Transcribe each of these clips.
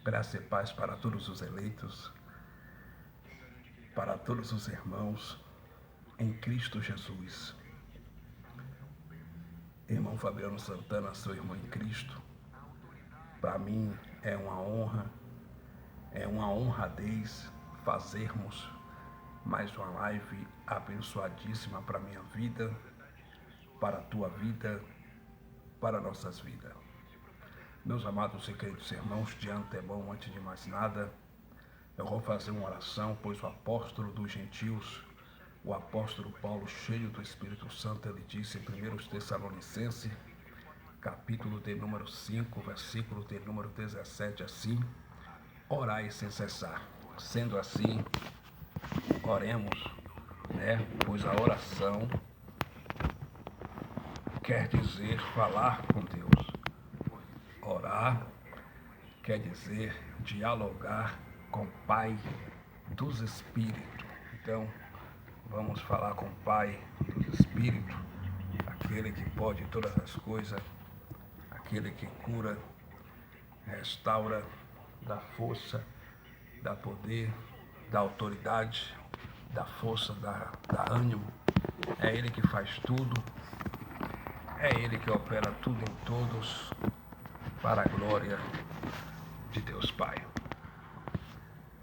Graça e paz para todos os eleitos, para todos os irmãos em Cristo Jesus. Irmão Fabiano Santana, seu irmão em Cristo, para mim é uma honradez fazermos mais uma live abençoadíssima para a minha vida, para a tua vida, para nossas vidas. Meus amados e queridos irmãos, de antemão, antes de mais nada, eu vou fazer uma oração, pois o apóstolo dos gentios, o apóstolo Paulo, cheio do Espírito Santo, ele disse em 1 Tessalonicenses, capítulo de número 5, versículo de número 17, assim: orai sem cessar. Sendo assim, oremos, pois a oração quer dizer falar com Deus. Orar quer dizer dialogar com o Pai dos Espíritos. Então, vamos falar com o Pai dos Espíritos, aquele que pode todas as coisas, aquele que cura, restaura, dá força, dá poder, dá autoridade, dá força, dá ânimo. É Ele que faz tudo, é Ele que opera tudo em todos, para a glória de Deus Pai.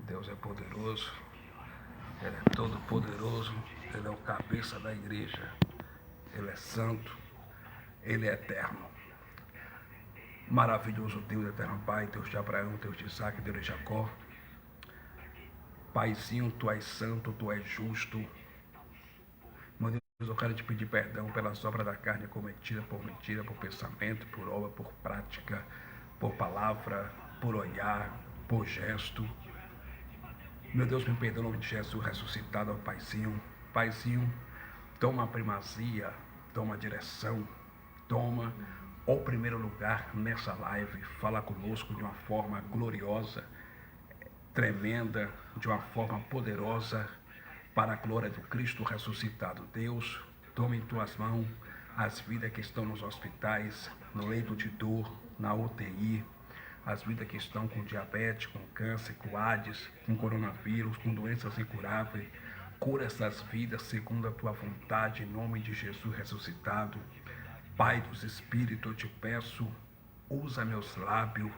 Deus é poderoso, Ele é todo poderoso, Ele é o cabeça da igreja, Ele é santo, Ele é eterno. Maravilhoso Deus, eterno Pai, Deus de Abraão, Deus de Isaac, Deus de Jacó. Paizinho, Tu és santo, Tu és justo. Meu Deus, eu quero te pedir perdão pelas obras da carne cometida por mentira, por pensamento, por obra, por prática, por palavra, por olhar, por gesto. Meu Deus, me perdoa em nome de Jesus ressuscitado, Paizinho. Paizinho, toma a primazia, toma a direção, toma o primeiro lugar nessa live. Fala conosco de uma forma gloriosa, tremenda, de uma forma poderosa, para a glória do Cristo ressuscitado. Deus, toma em tuas mãos as vidas que estão nos hospitais, no leito de dor, na UTI, as vidas que estão com diabetes, com câncer, com AIDS, com coronavírus, com doenças incuráveis. Cura essas vidas segundo a tua vontade, em nome de Jesus ressuscitado. Pai dos Espíritos, eu te peço, usa meus lábios,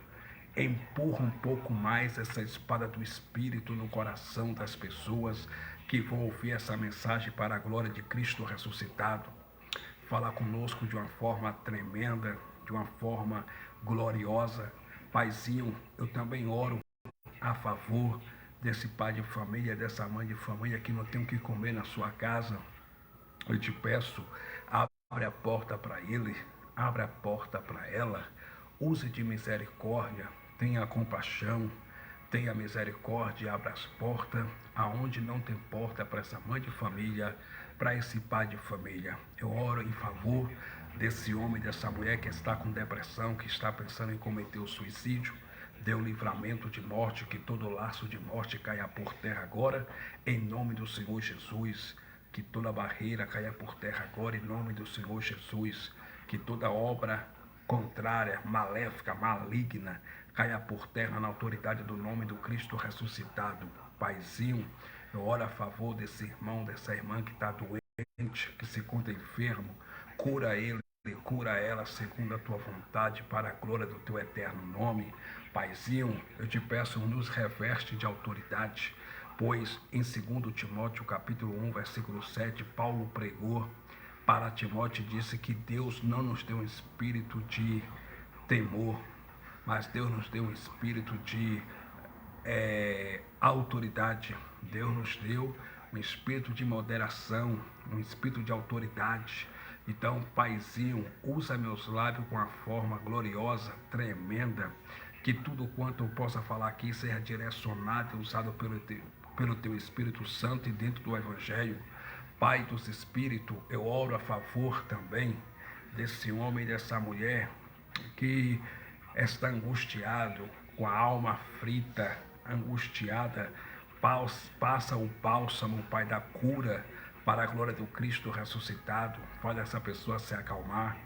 empurra um pouco mais essa espada do Espírito no coração das pessoas que vão ouvir essa mensagem para a glória de Cristo ressuscitado. Fala conosco de uma forma tremenda, de uma forma gloriosa. Paizinho, eu também oro a favor desse pai de família, dessa mãe de família que não tem o que comer na sua casa. Eu te peço, abre a porta para ele, abre a porta para ela, use de misericórdia, tenha compaixão, tenha misericórdia, abra as portas, aonde não tem porta para essa mãe de família, para esse pai de família. Eu oro em favor desse homem, dessa mulher que está com depressão, que está pensando em cometer o suicídio. Dê o livramento de morte, que todo laço de morte caia por terra agora, em nome do Senhor Jesus. Que toda barreira caia por terra agora, em nome do Senhor Jesus. Que toda obra contrária, maléfica, maligna, caia por terra na autoridade do nome do Cristo ressuscitado. Paizinho, eu oro a favor desse irmão, dessa irmã que está doente, que se encontra enfermo. Cura ele, cura ela segundo a tua vontade, para a glória do teu eterno nome. Paizinho, eu te peço, nos reveste de autoridade, pois em 2 Timóteo capítulo 1, versículo 7, Paulo pregou para Timóteo e disse que Deus não nos deu um espírito de temor, mas Deus nos deu um espírito de autoridade. Deus nos deu um espírito de moderação, um espírito de autoridade. Então, Paizinho, usa meus lábios com uma forma gloriosa, tremenda, que tudo quanto eu possa falar aqui seja direcionado e usado pelo teu Espírito Santo e dentro do Evangelho. Pai dos Espíritos, eu oro a favor também desse homem e dessa mulher que está angustiado, com a alma frita, angustiada. Passa o bálsamo, Pai, da cura, para a glória do Cristo ressuscitado. Faz essa pessoa se acalmar,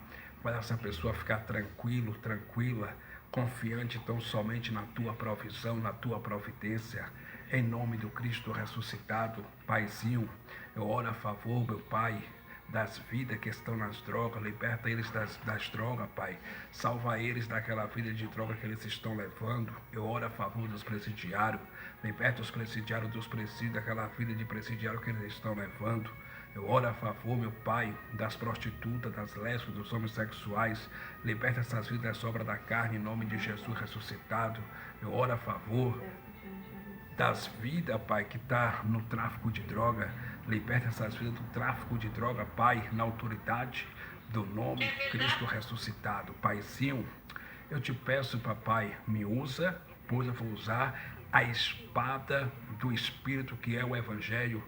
faz essa pessoa ficar tranquila, confiante tão somente na tua provisão, na tua providência, em nome do Cristo ressuscitado. Paizinho, eu oro a favor, meu Pai, das vidas que estão nas drogas, liberta eles das drogas, Pai, salva eles daquela vida de droga que eles estão levando. Eu oro a favor dos presidiários, liberta os presidiários dos presídios, daquela vida de presidiário que eles estão levando. Eu oro a favor, meu Pai, das prostitutas, das lésbicas, dos homossexuais. Liberta essas vidas das obras da carne, em nome de Jesus ressuscitado. Eu oro a favor das vidas, Pai, que está no tráfico de droga. Liberta essas vidas do tráfico de droga, Pai, na autoridade do nome de Cristo ressuscitado. Paizinho, eu te peço, papai, me usa, pois eu vou usar a espada do Espírito, que é o Evangelho,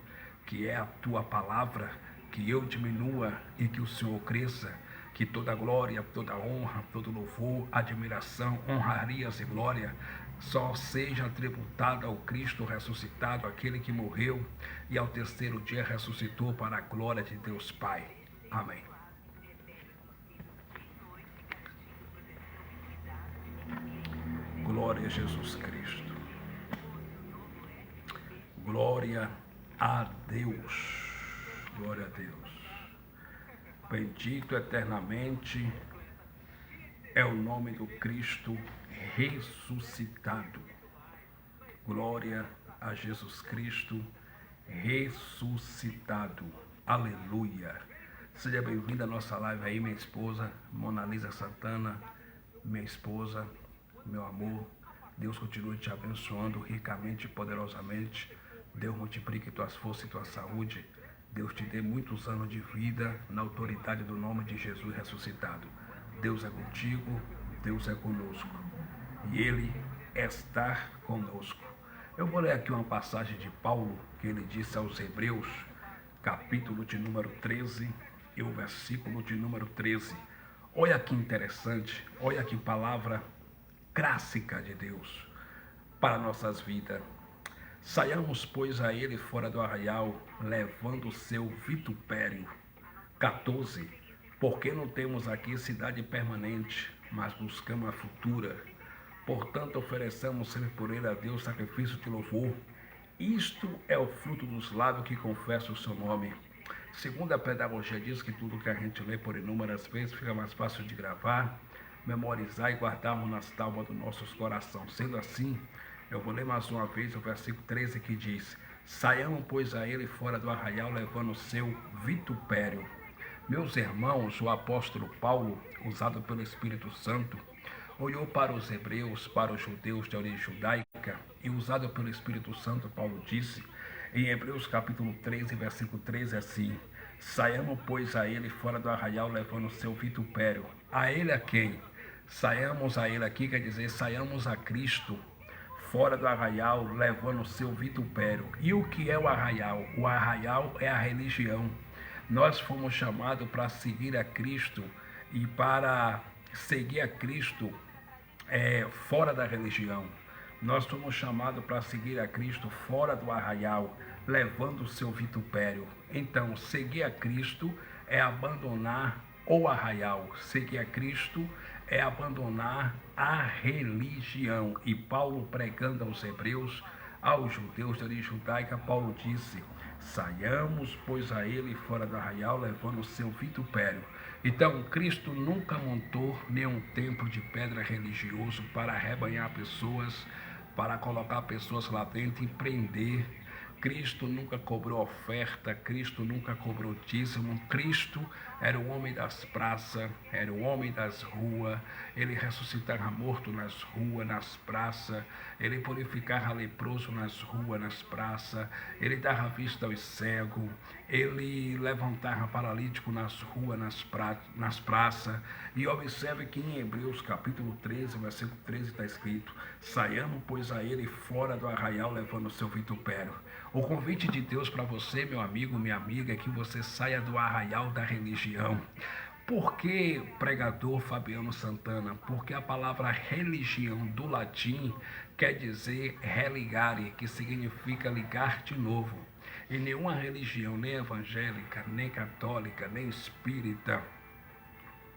que é a tua palavra, que eu diminua e que o Senhor cresça, que toda glória, toda honra, todo louvor, admiração, honrarias e glória só seja tributada ao Cristo ressuscitado, aquele que morreu e ao terceiro dia ressuscitou para a glória de Deus Pai. Amém. Glória a Jesus Cristo. Glória a Deus. Glória a Deus. Bendito eternamente é o nome do Cristo ressuscitado. Glória a Jesus Cristo ressuscitado. Aleluia. Seja bem-vinda à nossa live aí, minha esposa, Mona Lisa Santana, minha esposa, meu amor. Deus continue te abençoando ricamente e poderosamente. Deus multiplique tuas forças e tua saúde. Deus te dê muitos anos de vida na autoridade do nome de Jesus ressuscitado. Deus é contigo, Deus é conosco. E Ele está conosco. Eu vou ler aqui uma passagem de Paulo, que ele disse aos Hebreus, capítulo de número 13 e o versículo de número 13. Olha que interessante, olha que palavra clássica de Deus para nossas vidas. Saiamos, pois, a ele fora do arraial, levando o seu vitupério. 14. Porque não temos aqui cidade permanente, mas buscamos a futura. Portanto, ofereçamos sempre por ele a Deus sacrifício de louvor. Isto é o fruto dos lábios que confessam o seu nome. Segundo a pedagogia diz que tudo que a gente lê por inúmeras vezes fica mais fácil de gravar, memorizar e guardarmos nas tábuas dos nossos corações. Sendo assim, eu vou ler mais uma vez o versículo 13 que diz: saiamos, pois, a ele fora do arraial, levando o seu vitupério. Meus irmãos, o apóstolo Paulo, usado pelo Espírito Santo, olhou para os hebreus, para os judeus de origem judaica, e usado pelo Espírito Santo, Paulo disse, em Hebreus capítulo 13, versículo 13, assim: saiamos, pois, a ele fora do arraial, levando o seu vitupério. A ele a quem? Saiamos a ele aqui, quer dizer, saiamos a Cristo, fora do arraial, levando o seu vitupério. E o que é o arraial? O arraial é a religião. Nós fomos chamados para seguir a Cristo, e para seguir a Cristo fora da religião. Nós fomos chamados para seguir a Cristo fora do arraial, levando o seu vitupério. Então, seguir a Cristo é abandonar o arraial. Seguir a Cristo é abandonar a religião. E Paulo, pregando aos hebreus, aos judeus de origem judaica, Paulo disse: saiamos, pois, a ele fora do arraial, levando o seu vitupério. Então, Cristo nunca montou nenhum templo de pedra religioso para arrebanhar pessoas, para colocar pessoas lá dentro e prender. Cristo nunca cobrou oferta, Cristo nunca cobrou dízimo. Cristo era o homem das praças, era o homem das ruas. Ele ressuscitava morto nas ruas, nas praças. Ele purificava leproso nas ruas, nas praças. Ele dava vista aos cegos. Ele levantava paralítico nas ruas, nas praças. E observe que em Hebreus capítulo 13, versículo 13 está escrito: saiamos, pois, a ele fora do arraial, levando o seu vitupério. O convite de Deus para você, meu amigo, minha amiga, é que você saia do arraial da religião. Por que, pregador Fabiano Santana? Porque a palavra religião do latim quer dizer religare, que significa ligar de novo. E nenhuma religião, nem evangélica, nem católica, nem espírita,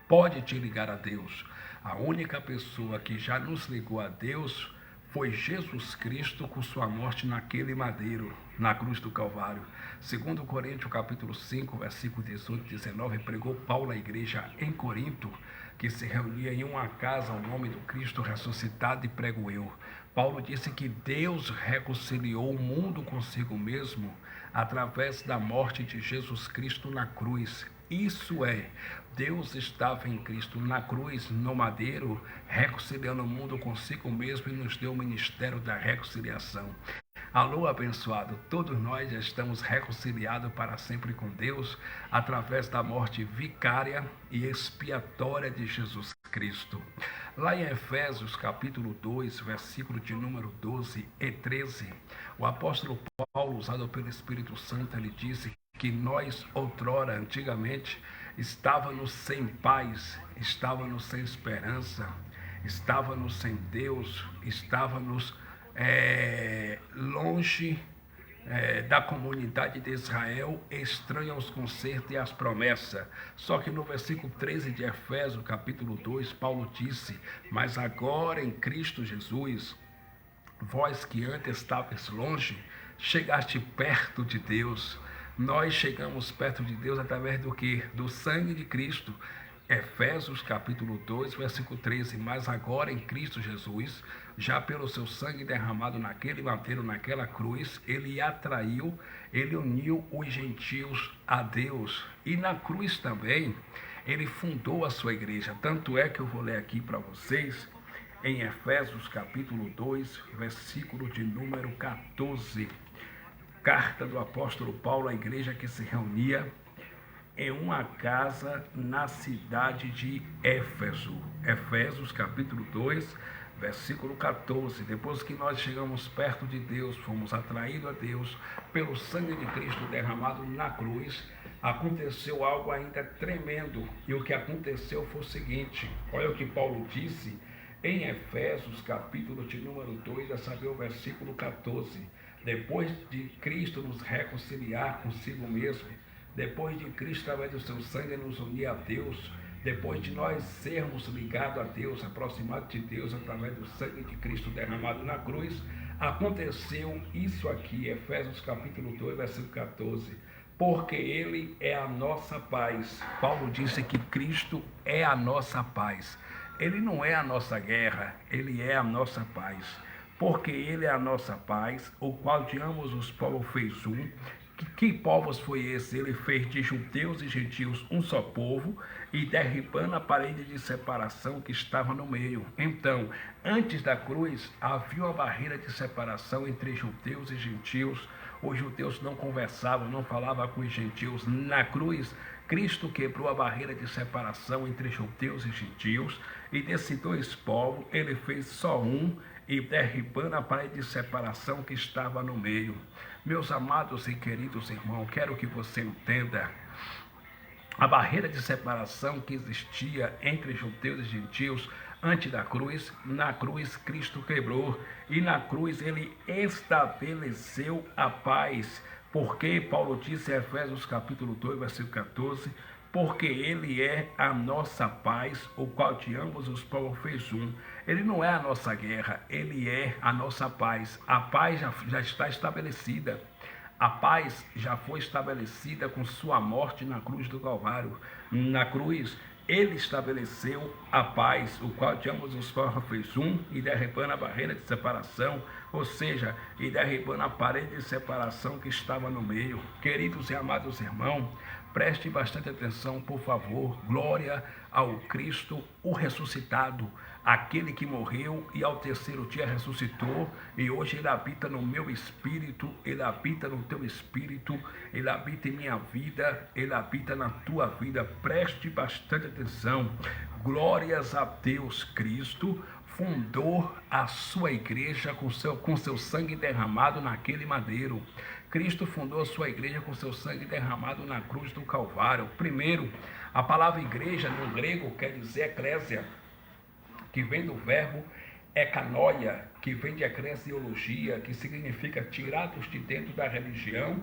pode te ligar a Deus. A única pessoa que já nos ligou a Deus foi Jesus Cristo com sua morte naquele madeiro, na cruz do Calvário. Segundo Coríntios capítulo 5, versículo 18 e 19, pregou Paulo à igreja em Corinto, que se reunia em uma casa ao nome do Cristo ressuscitado, e prego eu. Paulo disse que Deus reconciliou o mundo consigo mesmo através da morte de Jesus Cristo na cruz. Isso é, Deus estava em Cristo na cruz, no madeiro, reconciliando o mundo consigo mesmo e nos deu o ministério da reconciliação. Alô, abençoado, todos nós já estamos reconciliados para sempre com Deus através da morte vicária e expiatória de Jesus Cristo. Lá em Efésios capítulo 2, versículo de número 12 e 13, o apóstolo Paulo, usado pelo Espírito Santo, ele disse que nós, outrora, antigamente, estávamos sem paz, estávamos sem esperança, estávamos sem Deus, estávamos longe da comunidade de Israel, estranho aos concertos e às promessas. Só que no versículo 13 de Efésios, capítulo 2, Paulo disse: mas agora em Cristo Jesus, vós que antes estavais longe, chegaste perto de Deus. Nós chegamos perto de Deus através do que? Do sangue de Cristo. Efésios capítulo 2, versículo 13, mas agora em Cristo Jesus, já pelo seu sangue derramado naquele madeiro, naquela cruz, ele atraiu, ele uniu os gentios a Deus. E na cruz também, ele fundou a sua igreja. Tanto é que eu vou ler aqui para vocês, em Efésios capítulo 2, versículo de número 14. Carta do apóstolo Paulo à igreja que se reunia em uma casa na cidade de Éfeso. Efésios capítulo 2, versículo 14. Depois que nós chegamos perto de Deus, fomos atraídos a Deus pelo sangue de Cristo derramado na cruz, aconteceu algo ainda tremendo. E o que aconteceu foi o seguinte: olha o que Paulo disse em Efésios capítulo de número 2, a saber o versículo 14. Depois de Cristo nos reconciliar consigo mesmo, depois de Cristo, através do seu sangue, nos unir a Deus, depois de nós sermos ligados a Deus, aproximados de Deus, através do sangue de Cristo derramado na cruz, aconteceu isso aqui, Efésios capítulo 2, versículo 14. Porque Ele é a nossa paz. Paulo disse que Cristo é a nossa paz. Ele não é a nossa guerra, Ele é a nossa paz. Porque Ele é a nossa paz, o qual de ambos os povos fez um. Que povos foi esse? Ele fez de judeus e gentios um só povo, e derribando a parede de separação que estava no meio. Então, antes da cruz, havia uma barreira de separação entre judeus e gentios. Os judeus não conversavam, não falavam com os gentios. Na cruz, Cristo quebrou a barreira de separação entre judeus e gentios, e desses dois povos, ele fez só um, e derribando a parede de separação que estava no meio. Meus amados e queridos irmãos, quero que você entenda a barreira de separação que existia entre judeus e gentios antes da cruz. Na cruz Cristo quebrou, e na cruz ele estabeleceu a paz. Porque Paulo disse em Efésios capítulo 2, versículo 14, porque Ele é a nossa paz, o qual de ambos os povos fez um. Ele não é a nossa guerra, Ele é a nossa paz. A paz já está estabelecida. A paz já foi estabelecida com sua morte na cruz do Calvário. Na cruz, Ele estabeleceu a paz, o qual de ambos os povos fez um, e derribando a barreira de separação, ou seja, e derribando a parede de separação que estava no meio. Queridos e amados irmãos, preste bastante atenção, por favor. Glória ao Cristo, o ressuscitado, aquele que morreu e ao terceiro dia ressuscitou, e hoje ele habita no meu espírito, ele habita no teu espírito, ele habita em minha vida, ele habita na tua vida. Preste bastante atenção. Glórias a Deus. Cristo fundou a sua igreja com seu sangue derramado naquele madeiro. Cristo fundou a sua igreja com seu sangue derramado na cruz do Calvário. Primeiro, a palavra igreja no grego quer dizer eclésia, que vem do verbo ekanoia, que vem de eclesiologia, que significa tirados de dentro da religião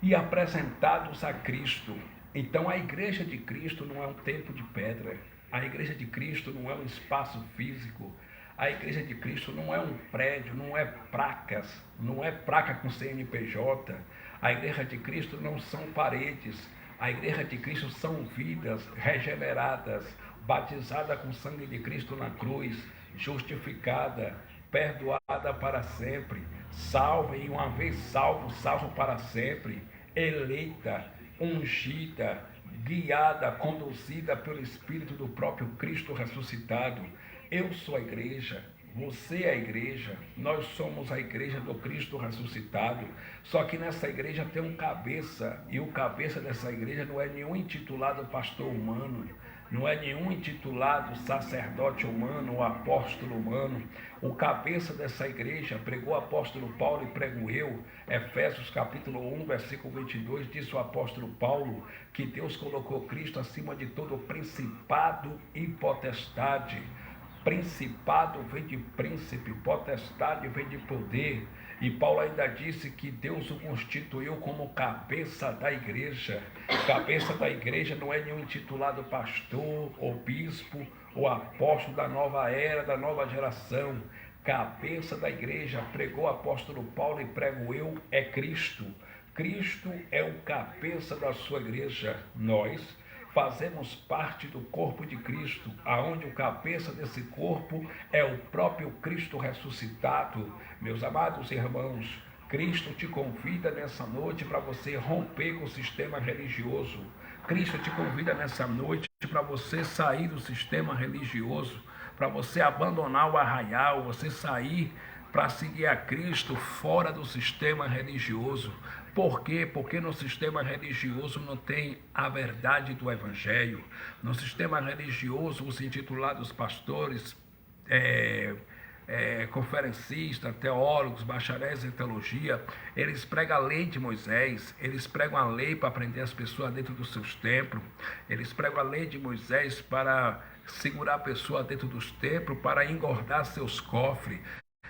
e apresentados a Cristo. Então a igreja de Cristo não é um templo de pedra. A igreja de Cristo não é um espaço físico. A igreja de Cristo não é um prédio, não é placas, não é placa com CNPJ. A igreja de Cristo não são paredes. A igreja de Cristo são vidas regeneradas, batizada com o sangue de Cristo na cruz, justificada, perdoada para sempre, salva e uma vez salvo, salvo para sempre, eleita, ungida, guiada, conduzida pelo Espírito do próprio Cristo ressuscitado. Eu sou a igreja, você é a igreja, nós somos a igreja do Cristo ressuscitado. Só que nessa igreja tem um cabeça, e o cabeça dessa igreja não é nenhum intitulado pastor humano, não é nenhum intitulado sacerdote humano ou apóstolo humano. O cabeça dessa igreja, pregou o apóstolo Paulo e prego eu, Efésios capítulo 1, versículo 22, disse o apóstolo Paulo que Deus colocou Cristo acima de todo principado e potestade. Principado vem de príncipe, potestade vem de poder. E Paulo ainda disse que Deus o constituiu como cabeça da igreja. Cabeça da igreja não é nenhum intitulado pastor, ou bispo, ou apóstolo da nova era, da nova geração. Cabeça da igreja, pregou o apóstolo Paulo e prego eu, é Cristo. Cristo é o cabeça da sua igreja. Nós fazemos parte do corpo de Cristo, aonde o cabeça desse corpo é o próprio Cristo ressuscitado. Meus amados irmãos, Cristo te convida nessa noite para você romper com o sistema religioso. Cristo te convida nessa noite para você sair do sistema religioso, para você abandonar o arraial, você sair para seguir a Cristo fora do sistema religioso. Por quê? Porque no sistema religioso não tem a verdade do Evangelho. No sistema religioso, os intitulados pastores, conferencistas, teólogos, bacharéis em teologia, eles pregam a lei de Moisés, eles pregam a lei para prender as pessoas dentro dos seus templos, eles pregam a lei de Moisés para segurar a pessoa dentro dos templos, para engordar seus cofres.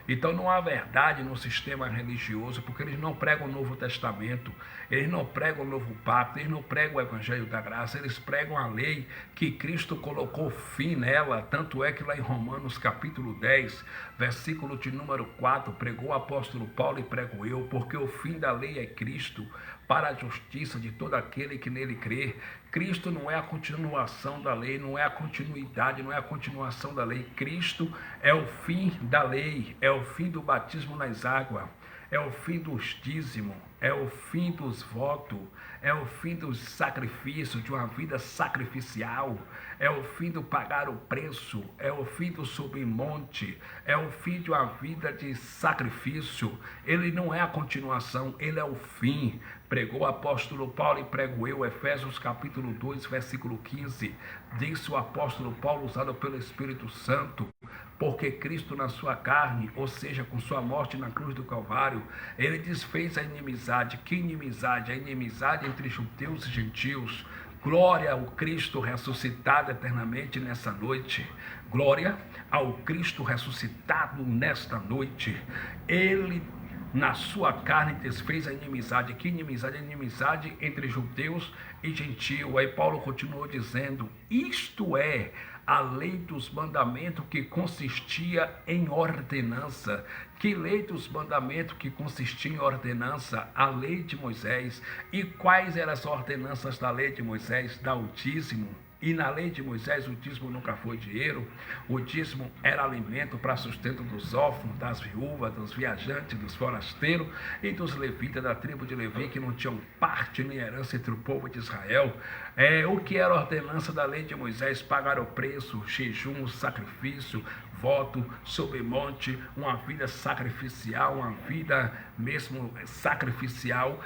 Então não há verdade no sistema religioso, porque eles não pregam o Novo Testamento, eles não pregam o Novo Pacto, eles não pregam o Evangelho da Graça, eles pregam a lei que Cristo colocou fim nela. Tanto é que lá em Romanos capítulo 10, versículo de número 4, pregou o apóstolo Paulo e prego eu, porque o fim da lei é Cristo, para a justiça de todo aquele que nele crê. Cristo não é a continuação da lei, não é a continuidade, não é a continuação da lei. Cristo é o fim da lei, é o fim do batismo nas águas, é o fim dos dízimos, é o fim dos votos, é o fim dos sacrifícios, de uma vida sacrificial, é o fim do pagar o preço, é o fim do subir monte, é o fim de uma vida de sacrifício. Ele não é a continuação, ele é o fim. Pregou o apóstolo Paulo e prego eu, Efésios capítulo 2, versículo 15, disse o apóstolo Paulo, usado pelo Espírito Santo, porque Cristo na sua carne, ou seja, com sua morte na cruz do Calvário, ele desfez a inimizade. Que inimizade? A inimizade entre judeus e gentios. Glória ao Cristo ressuscitado eternamente nessa noite. Glória ao Cristo ressuscitado nesta noite. Ele na sua carne desfez a inimizade. Que inimizade? A inimizade entre judeus e gentios. Aí Paulo continuou dizendo, isto é a lei dos mandamentos que consistia em ordenança. Que lei dos mandamentos que consistia em ordenança? A lei de Moisés. E quais eram as ordenanças da lei de Moisés? Dar o dízimo. E na lei de Moisés o dízimo nunca foi dinheiro, o dízimo era alimento para sustento dos órfãos, das viúvas, dos viajantes, dos forasteiros e dos levitas da tribo de Levi, que não tinham parte nem herança entre o povo de Israel. O que era a ordenança da lei de Moisés? Pagar o preço, jejum, sacrifício, voto, sob monte, uma vida sacrificial, uma vida mesmo sacrificial.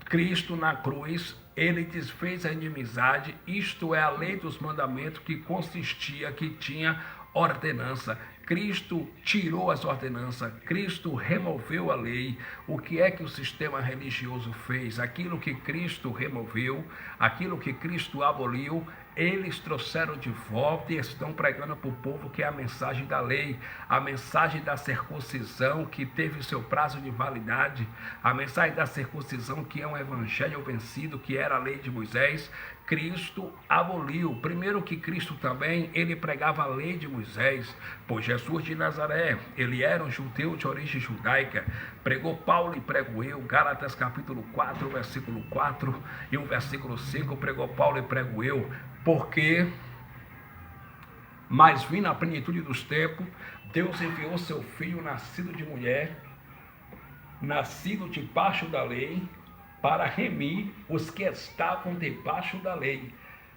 Cristo na cruz, ele desfez a inimizade, isto é a lei dos mandamentos que consistia, que tinha ordenança. Cristo tirou as ordenanças, Cristo removeu a lei. O que é que o sistema religioso fez? Aquilo que Cristo removeu, aquilo que Cristo aboliu, eles trouxeram de volta e estão pregando para o povo, que é a mensagem da lei, a mensagem da circuncisão que teve seu prazo de validade, a mensagem da circuncisão que é um evangelho vencido, que era a lei de Moisés. Cristo aboliu. Primeiro que Cristo também, ele pregava a lei de Moisés, pois Jesus de Nazaré, ele era um judeu de origem judaica, pregou Paulo e prego eu, Gálatas capítulo 4, versículo 4 e o versículo 5, pregou Paulo e prego eu, porque, mas vindo a plenitude dos tempos, Deus enviou seu Filho nascido de mulher, nascido debaixo da lei, para remir os que estavam debaixo da lei.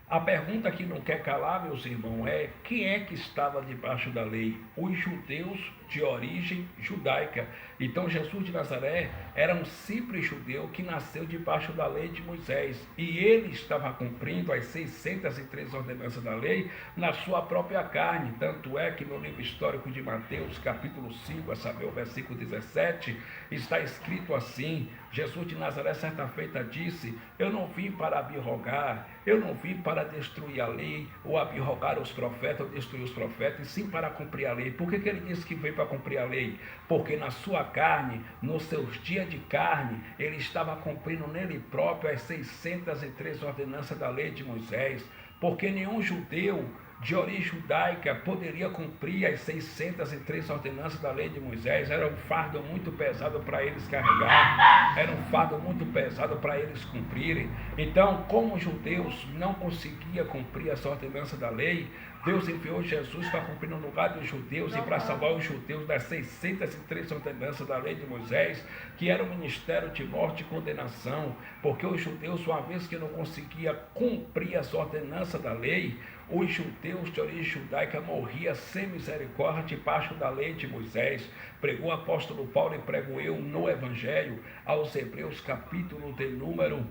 A pergunta que não quer calar, meus irmãos, é: quem é que estava debaixo da lei? Os judeus de origem judaica. Então Jesus de Nazaré era um simples judeu que nasceu debaixo da lei de Moisés, e ele estava cumprindo as 603 ordenanças da lei na sua própria carne. Tanto é que no livro histórico de Mateus, capítulo 5, a saber, o versículo 17, está escrito assim: Jesus de Nazaré certa feita disse: eu não vim para abrogar, eu não vim para destruir a lei, ou abrogar os profetas, ou destruir os profetas, e sim para cumprir a lei. Por que ele disse que veio para cumprir a lei? Porque na sua carne, nos seus dias de carne, ele estava cumprindo nele próprio as 603 ordenanças da lei de Moisés, porque nenhum judeu de origem judaica poderia cumprir as 603 ordenanças da lei de Moisés. Era um fardo muito pesado para eles carregar, era um fardo muito pesado para eles cumprirem. Então, como os judeus não conseguiam cumprir essa ordenança da lei, Deus enviou Jesus para cumprir no lugar dos judeus e para salvar os judeus das 603 ordenanças da lei de Moisés, que era o ministério de morte e condenação, porque os judeus, uma vez que não conseguiam cumprir essa ordenança da lei, os judeus de origem judaica morriam sem misericórdia debaixo da lei de Moisés. Pregou o apóstolo Paulo e prego eu no Evangelho aos Hebreus, capítulo de número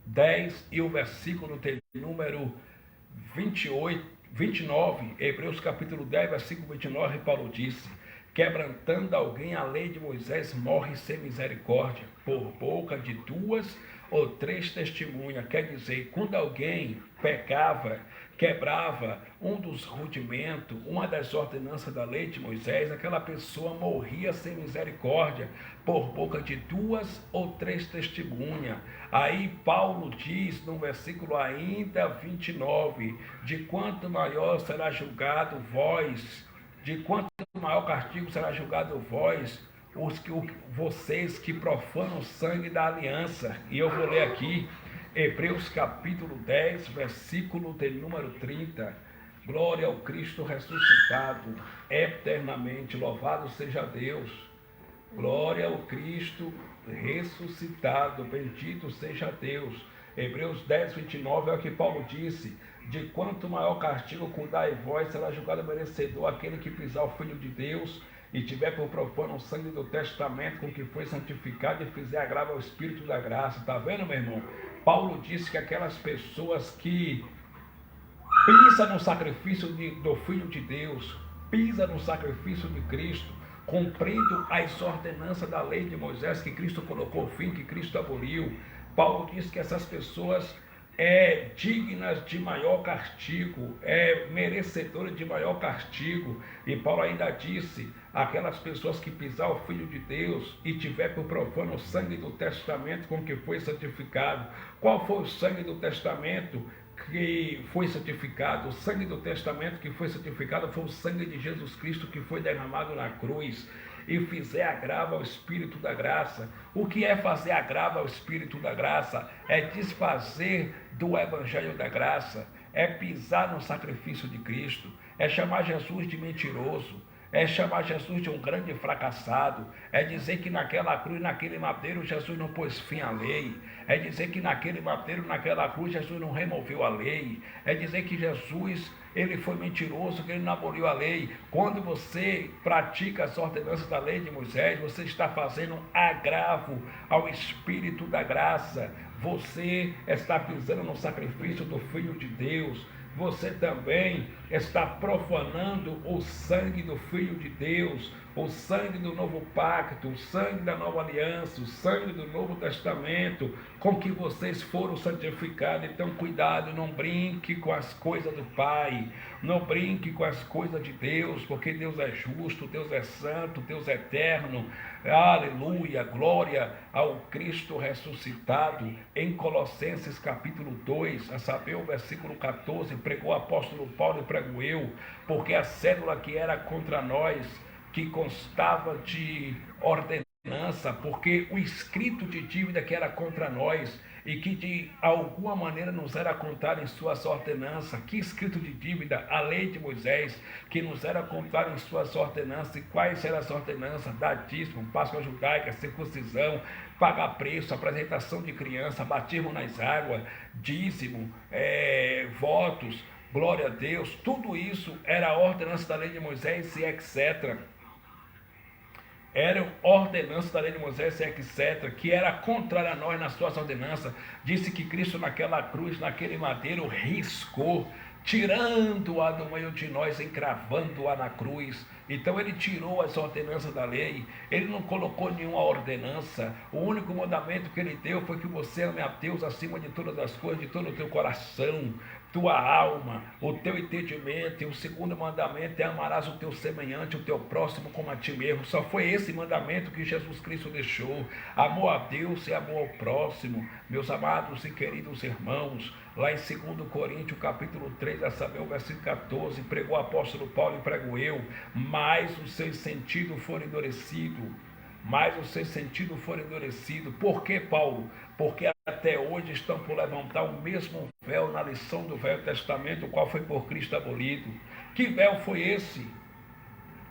10 e o versículo de número 29, Hebreus capítulo 10, versículo 29, Paulo disse: quebrantando alguém a lei de Moisés, morre sem misericórdia, por boca de 2 ou 3 testemunhas. Quer dizer, quando alguém pecava, quebrava um dos rudimentos, uma das ordenanças da lei de Moisés, aquela pessoa morria sem misericórdia, por boca de 2 ou 3 testemunhas. Aí Paulo diz no versículo ainda 29, de quanto maior será julgado vós, de quanto maior castigo será julgado vós, vocês que profanam o sangue da aliança. E eu vou ler aqui, Hebreus capítulo 10, versículo de número 30. Glória ao Cristo ressuscitado, eternamente louvado seja Deus. Glória ao Cristo ressuscitado, bendito seja Deus. Hebreus 10, 29 é o que Paulo disse: de quanto maior castigo cuidai vós, será julgado merecedor aquele que pisar o Filho de Deus e tiver por profano o sangue do testamento com que foi santificado e fizer agravo ao Espírito da graça. Está vendo, meu irmão? Paulo disse que aquelas pessoas que pisam no sacrifício do Filho de Deus, pisam no sacrifício de Cristo, cumprindo as ordenanças da lei de Moisés que Cristo colocou fim, que Cristo aboliu. Paulo diz que essas pessoas dignas de maior castigo, merecedoras de maior castigo. E Paulo ainda disse: aquelas pessoas que pisar o Filho de Deus e tiver por profano o sangue do testamento com que foi santificado. Qual foi o sangue do testamento que foi santificado? O sangue do testamento que foi santificado foi o sangue de Jesus Cristo, que foi derramado na cruz. E fizer agravo ao Espírito da graça. O que é fazer agravo ao Espírito da graça? É desfazer do Evangelho da graça, é pisar no sacrifício de Cristo, é chamar Jesus de mentiroso, é chamar Jesus de um grande fracassado, é dizer que naquela cruz, naquele madeiro, Jesus não pôs fim à lei, é dizer que naquele madeiro, naquela cruz, Jesus não removeu a lei, é dizer que Jesus, ele foi mentiroso, que ele não aboliu a lei. Quando você pratica as ordenanças da lei de Moisés, você está fazendo agravo ao Espírito da graça, você está pisando no sacrifício do Filho de Deus, você também está profanando o sangue do Filho de Deus, o sangue do novo pacto, o sangue da nova aliança, o sangue do Novo Testamento, com que vocês foram santificados. Então, cuidado, não brinque com as coisas do Pai, não brinque com as coisas de Deus, porque Deus é justo, Deus é santo, Deus é eterno. Aleluia, glória ao Cristo ressuscitado. Em Colossenses capítulo 2, a saber o versículo 14, pregou o apóstolo Paulo e prego eu, porque a cédula que era contra nós, que constava de ordenança, porque o escrito de dívida que era contra nós e que de alguma maneira nos era contado em suas ordenanças. Que escrito de dívida? A lei de Moisés, que nos era contado em suas ordenanças. E quais eram as ordenanças? Dízimo, Páscoa judaica, circuncisão, pagar preço, apresentação de criança, batismo nas águas, dízimo, votos, glória a Deus. Tudo isso era a ordenança da lei de Moisés e etc. Era ordenança da lei de Moisés, etc., que era contrária a nós nas suas ordenanças. Disse que Cristo naquela cruz, naquele madeiro, riscou, tirando-a do meio de nós, encravando-a na cruz. Então ele tirou as ordenanças da lei, ele não colocou nenhuma ordenança. O único mandamento que ele deu foi que você ame a Deus acima de todas as coisas, de todo o teu coração, tua alma, o teu entendimento. E o segundo mandamento é: amarás o teu semelhante, o teu próximo como a ti mesmo. Só foi esse mandamento que Jesus Cristo deixou: amor a Deus e amor ao próximo. Meus amados e queridos irmãos, lá em 2 Coríntios capítulo 3, a saber o versículo 14, pregou o apóstolo Paulo e prego eu: mas os seus sentidos foram endurecidos. Mas os seus sentidos foram endurecidos. Por que, Paulo? Porque até hoje estão por levantar o mesmo véu na lição do Velho Testamento, o qual foi por Cristo abolido. Que véu foi esse?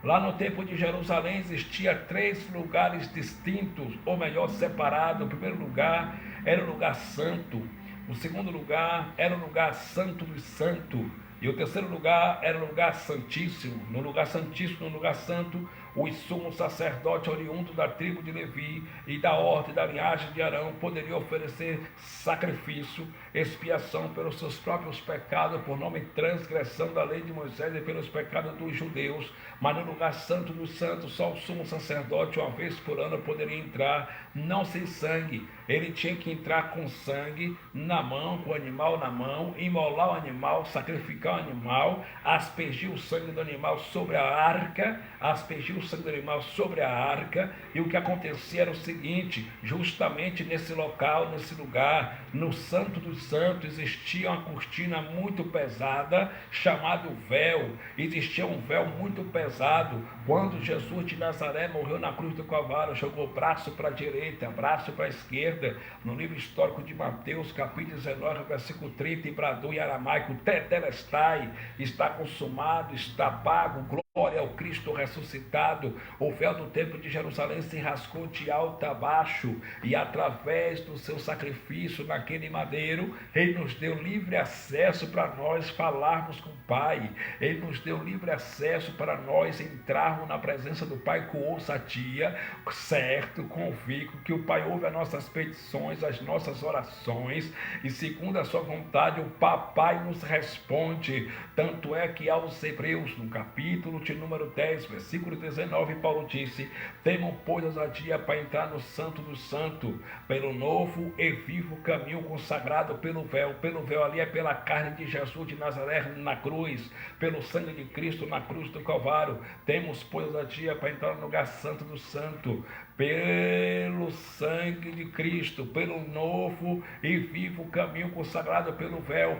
Lá no tempo de Jerusalém existia 3 lugares distintos, ou melhor, separados. O primeiro lugar era o lugar santo. O segundo lugar era o lugar santo dos santos. E o terceiro lugar era o lugar santíssimo. No lugar santíssimo, no lugar santo, os sumos sacerdotes oriundos da tribo de Levi e da ordem da linhagem de Arão poderiam oferecer sacrifício, expiação pelos seus próprios pecados, por nome transgressão da lei de Moisés e pelos pecados dos judeus. Mas no lugar santo dos santos, só o sumo sacerdote, uma vez por ano, poderia entrar, não sem sangue. Ele tinha que entrar com sangue na mão, com o animal na mão, imolar o animal, sacrificar o animal, aspergir o sangue do animal sobre a arca, aspergir o sangue do animal sobre a arca. E o que acontecia era o seguinte: justamente nesse local, nesse lugar, no Santo dos Santos, existia uma cortina muito pesada, chamado véu. Existia um véu muito pesado. Quando Jesus de Nazaré morreu na cruz do Calvário, jogou braço para a direita, braço para a esquerda. No livro histórico de Mateus, capítulo 19, versículo 30, e bradou em aramaico: tetelestai, está consumado, está pago. Glória ao Cristo ressuscitado. O véu do templo de Jerusalém se rasgou de alto a baixo, e através do seu sacrifício naquele madeiro, ele nos deu livre acesso para nós falarmos com o Pai. Ele nos deu livre acesso para nós entrarmos na presença do Pai com ousadia, certo, convicto que o Pai ouve as nossas petições, as nossas orações, e segundo a sua vontade o Papai nos responde. Tanto é que aos Hebreus, no capítulo de número 10, versículo 19, Paulo disse: temam, pois, ousadia para entrar no Santo do Santo, pelo novo e vivo caminho consagrado pelo véu. Pelo véu ali é pela carne de Jesus de Nazaré na cruz, pelo sangue de Cristo na cruz do Calvário. Temos, pois, ousadia para entrar no lugar santo do santo, pelo sangue de Cristo, pelo novo e vivo caminho consagrado pelo véu,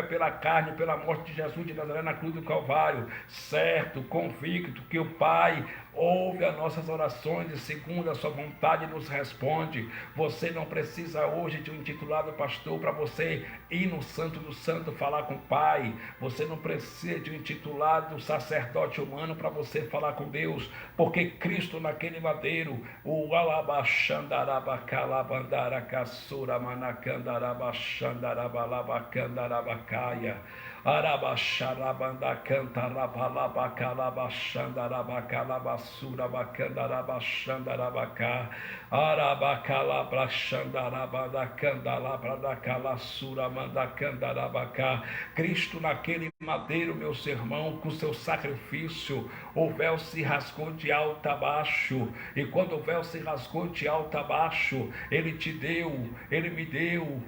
pela carne, pela morte de Jesus de Nazaré na cruz do Calvário. Certo, convicto que o Pai ouve as nossas orações e segundo a sua vontade nos responde. Você não precisa hoje de um intitulado pastor para você ir no Santo do Santo falar com o Pai. Você não precisa de um intitulado sacerdote humano para você falar com Deus, porque Cristo naquele madeiro, o alabaxandarabacalabandaracasura manacandarabachandarabalabacandarabacaya Arabaxarabanda cantarabalabacalabaxandarabacalabasura bacandarabachandarabacá Arabacalabraxandarabada candalabradacalassura mandacandarabacá. Cristo naquele madeiro, meu irmão, com seu sacrifício, o véu se rasgou de alto a baixo. E quando o véu se rasgou de alto a baixo, ele te deu, ele me deu,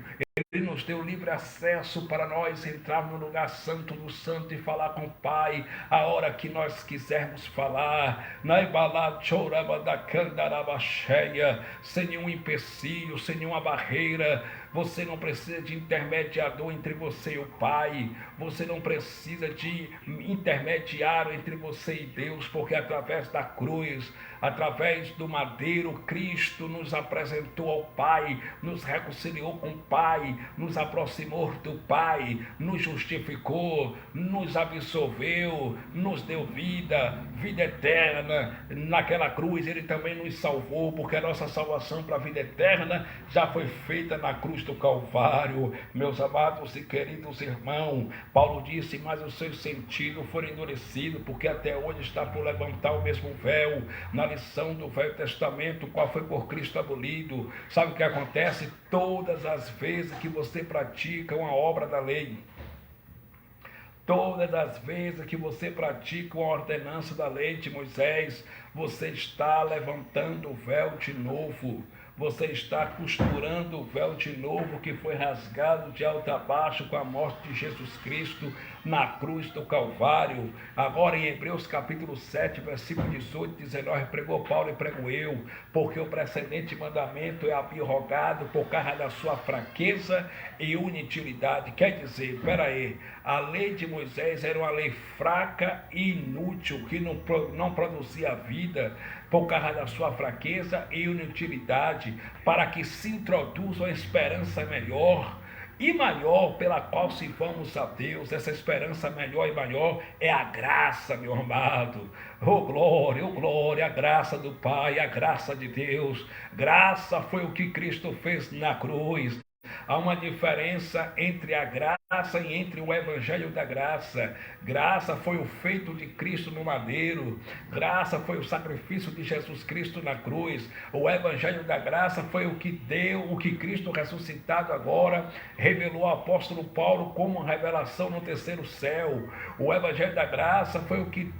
ele nos deu livre acesso para nós entrar no lugar santo do santo e falar com o Pai a hora que nós quisermos falar, sem nenhum empecilho, sem nenhuma barreira. Você não precisa de intermediador entre você e o Pai. Você não precisa de intermediário entre você e Deus, porque através da cruz, através do madeiro, Cristo nos apresentou ao Pai, nos reconciliou com o Pai, nos aproximou do Pai, nos justificou, nos absolveu, nos deu vida eterna. Naquela cruz Ele também nos salvou, porque a nossa salvação para a vida eterna já foi feita na cruz do Calvário. Meus amados e queridos irmãos, Paulo disse: mas os seus sentidos foram endurecidos, porque até hoje está por levantar o mesmo véu, na lição do Velho Testamento, qual foi por Cristo abolido. Sabe o que acontece? Todas as vezes que você pratica uma obra da lei, todas as vezes que você pratica uma ordenança da lei de Moisés, você está levantando o véu de novo. Você está costurando o véu de novo que foi rasgado de alto a baixo com a morte de Jesus Cristo na cruz do Calvário. Agora em Hebreus capítulo 7, versículo 18 e 19, pregou Paulo e prego eu, porque o precedente mandamento é abrogado por causa da sua fraqueza e inutilidade. Quer dizer, a lei de Moisés era uma lei fraca e inútil, que não produzia vida, por causa da sua fraqueza e inutilidade, para que se introduza uma esperança melhor e maior, pela qual sirvamos a Deus. Essa esperança melhor e maior é a graça, meu amado. Oh glória, a graça do Pai, a graça de Deus. Graça foi o que Cristo fez na cruz. Há uma diferença entre a graça e entre o evangelho da graça. Graça foi o feito de Cristo no madeiro. Graça foi o sacrifício de Jesus Cristo na cruz. O evangelho da graça foi o que Cristo ressuscitado agora revelou ao apóstolo Paulo como uma revelação no terceiro céu. O evangelho da graça foi o que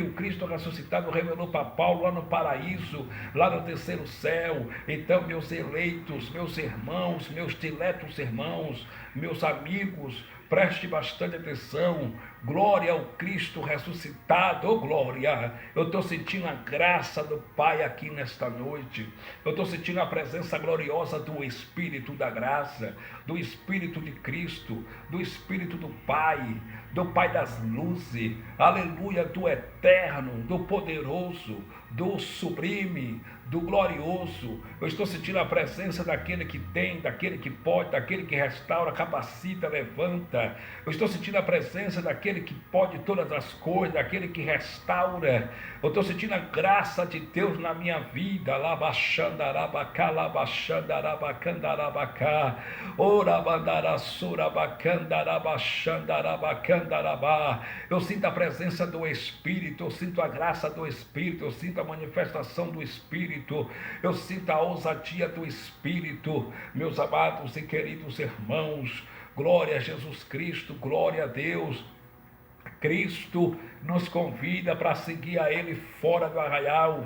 o Cristo ressuscitado revelou para Paulo lá no paraíso, lá no terceiro céu. Então, meus eleitos, meus irmãos, meus diletos irmãos, meus amigos, preste bastante atenção. Glória ao Cristo ressuscitado. Oh glória, eu estou sentindo a graça do Pai aqui nesta noite. Eu estou sentindo a presença gloriosa do Espírito da graça, do Espírito de Cristo, do Espírito do Pai das luzes, aleluia, do eterno, do poderoso, do sublime, do glorioso. Eu estou sentindo a presença daquele que tem, daquele que pode, daquele que restaura, capacita, levanta. Eu estou sentindo a presença daquele que pode todas as coisas, daquele que restaura. Eu estou sentindo a graça de Deus na minha vida. Labaxandarabacá, labaxandarabacandarabaca, orabandarasurabacandarabachandarabacandarabar. Eu sinto a presença do Espírito, eu sinto a graça do Espírito, eu sinto a manifestação do Espírito, eu sinto a ousadia do Espírito. Meus amados e queridos irmãos, glória a Jesus Cristo, glória a Deus. Cristo nos convida para seguir a Ele fora do arraial,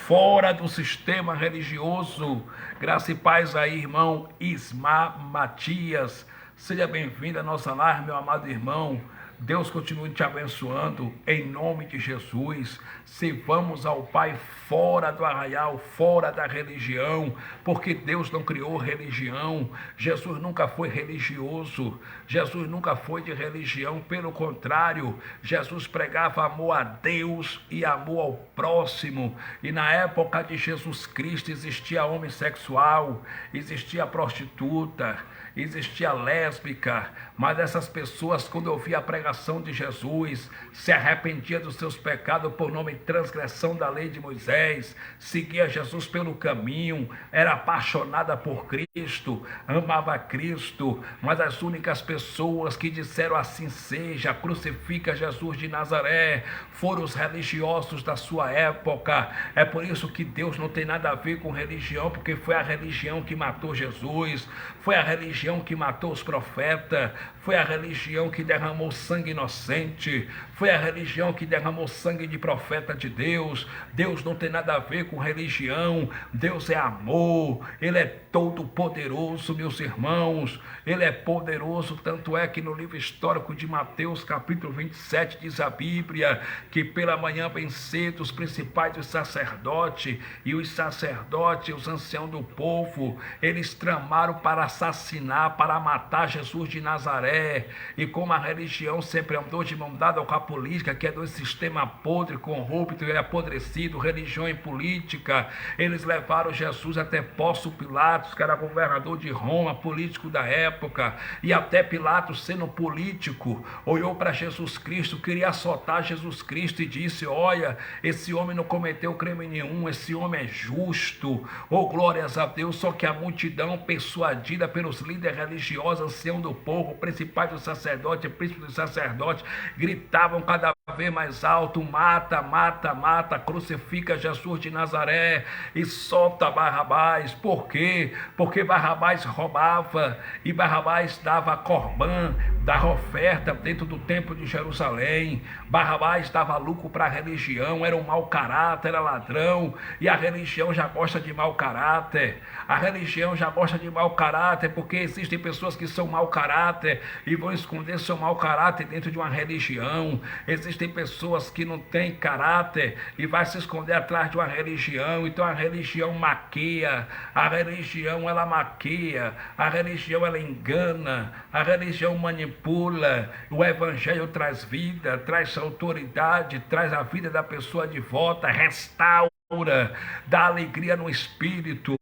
fora do sistema religioso. Graça e paz aí, irmão Ismar Matias. Seja bem-vindo à nossa live, meu amado irmão. Deus continue te abençoando em nome de Jesus. Sirvamos ao Pai fora do arraial, fora da religião, porque Deus não criou religião. Jesus nunca foi religioso, Jesus nunca foi de religião, pelo contrário, Jesus pregava amor a Deus e amor ao próximo. E na época de Jesus Cristo existia homossexual, existia prostituta, existia lésbica, mas essas pessoas, quando ouviam a pregação de Jesus, se arrependiam dos seus pecados por nome de transgressão da lei de Moisés, seguia Jesus pelo caminho, era apaixonada por Cristo, amava Cristo. Mas as únicas pessoas que disseram assim seja, crucifica Jesus de Nazaré, foram os religiosos da sua época. É por isso que Deus não tem nada a ver com religião, porque foi a religião que matou Jesus, foi a religião que matou os profetas, foi a religião que derramou sangue sangue inocente, foi a religião que derramou sangue de profeta de Deus. Deus não tem nada a ver com religião, Deus é amor, Ele é todo poderoso, meus irmãos, Ele é poderoso, tanto é que no livro histórico de Mateus, capítulo 27, diz a Bíblia, que pela manhã bem cedo os principais dos sacerdotes, e os sacerdotes, os anciãos do povo, eles tramaram para assassinar, para matar Jesus de Nazaré. E como a religião sempre andou de mão dada com a política, que é do sistema podre, corrupto e apodrecido, religião e política, eles levaram Jesus até Pôncio Pilatos, que era governador de Roma, político da época, e até Pilatos, sendo político, olhou para Jesus Cristo, queria assaltar Jesus Cristo e disse: olha, esse homem não cometeu crime nenhum, esse homem é justo, oh glórias a Deus. Só que a multidão, persuadida pelos líderes religiosos, ancião do povo, principais dos sacerdotes, príncipes dos sacerdotes, gritavam cada vez mais alto: mata, mata, mata, crucifica Jesus de Nazaré e solta Barrabás. Por quê? Porque Barrabás roubava e Barrabás dava corbã, dava oferta dentro do templo de Jerusalém. Barrabás dava lucro para a religião, era um mau caráter, era ladrão, e a religião já gosta de mau caráter. A religião já gosta de mau caráter, porque existem pessoas que são mau caráter e vão esconder seu mau caráter dentro de uma religião. Existem pessoas que não têm caráter e vai se esconder atrás de uma religião. Então a religião maqueia, a religião ela maqueia, a religião ela engana, a religião manipula. O evangelho traz vida, traz autoridade, traz a vida da pessoa de volta, restaura, dá alegria no espírito,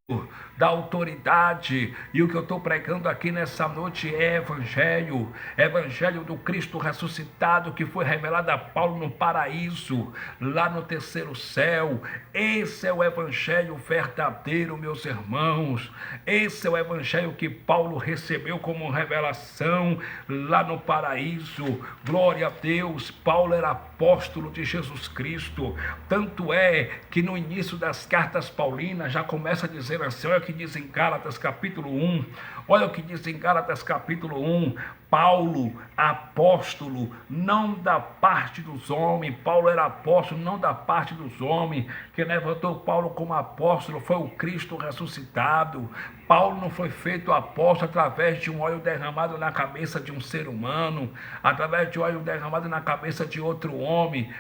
da autoridade. E o que eu estou pregando aqui nessa noite é evangelho, evangelho do Cristo ressuscitado, que foi revelado a Paulo no paraíso, lá no terceiro céu. Esse é o evangelho verdadeiro, meus irmãos. Esse é o evangelho que Paulo recebeu como revelação lá no paraíso. Glória a Deus. Paulo era apóstolo de Jesus Cristo, tanto é que no início das cartas paulinas já começa a dizer assim, olha o que diz em Gálatas capítulo 1, olha o que diz em Gálatas capítulo 1, Paulo, apóstolo, não da parte dos homens. Paulo era apóstolo, não da parte dos homens. Quem levantou Paulo como apóstolo foi o Cristo ressuscitado. Paulo não foi feito apóstolo através de um óleo derramado na cabeça de um ser humano, através de óleo derramado na cabeça de outro homem,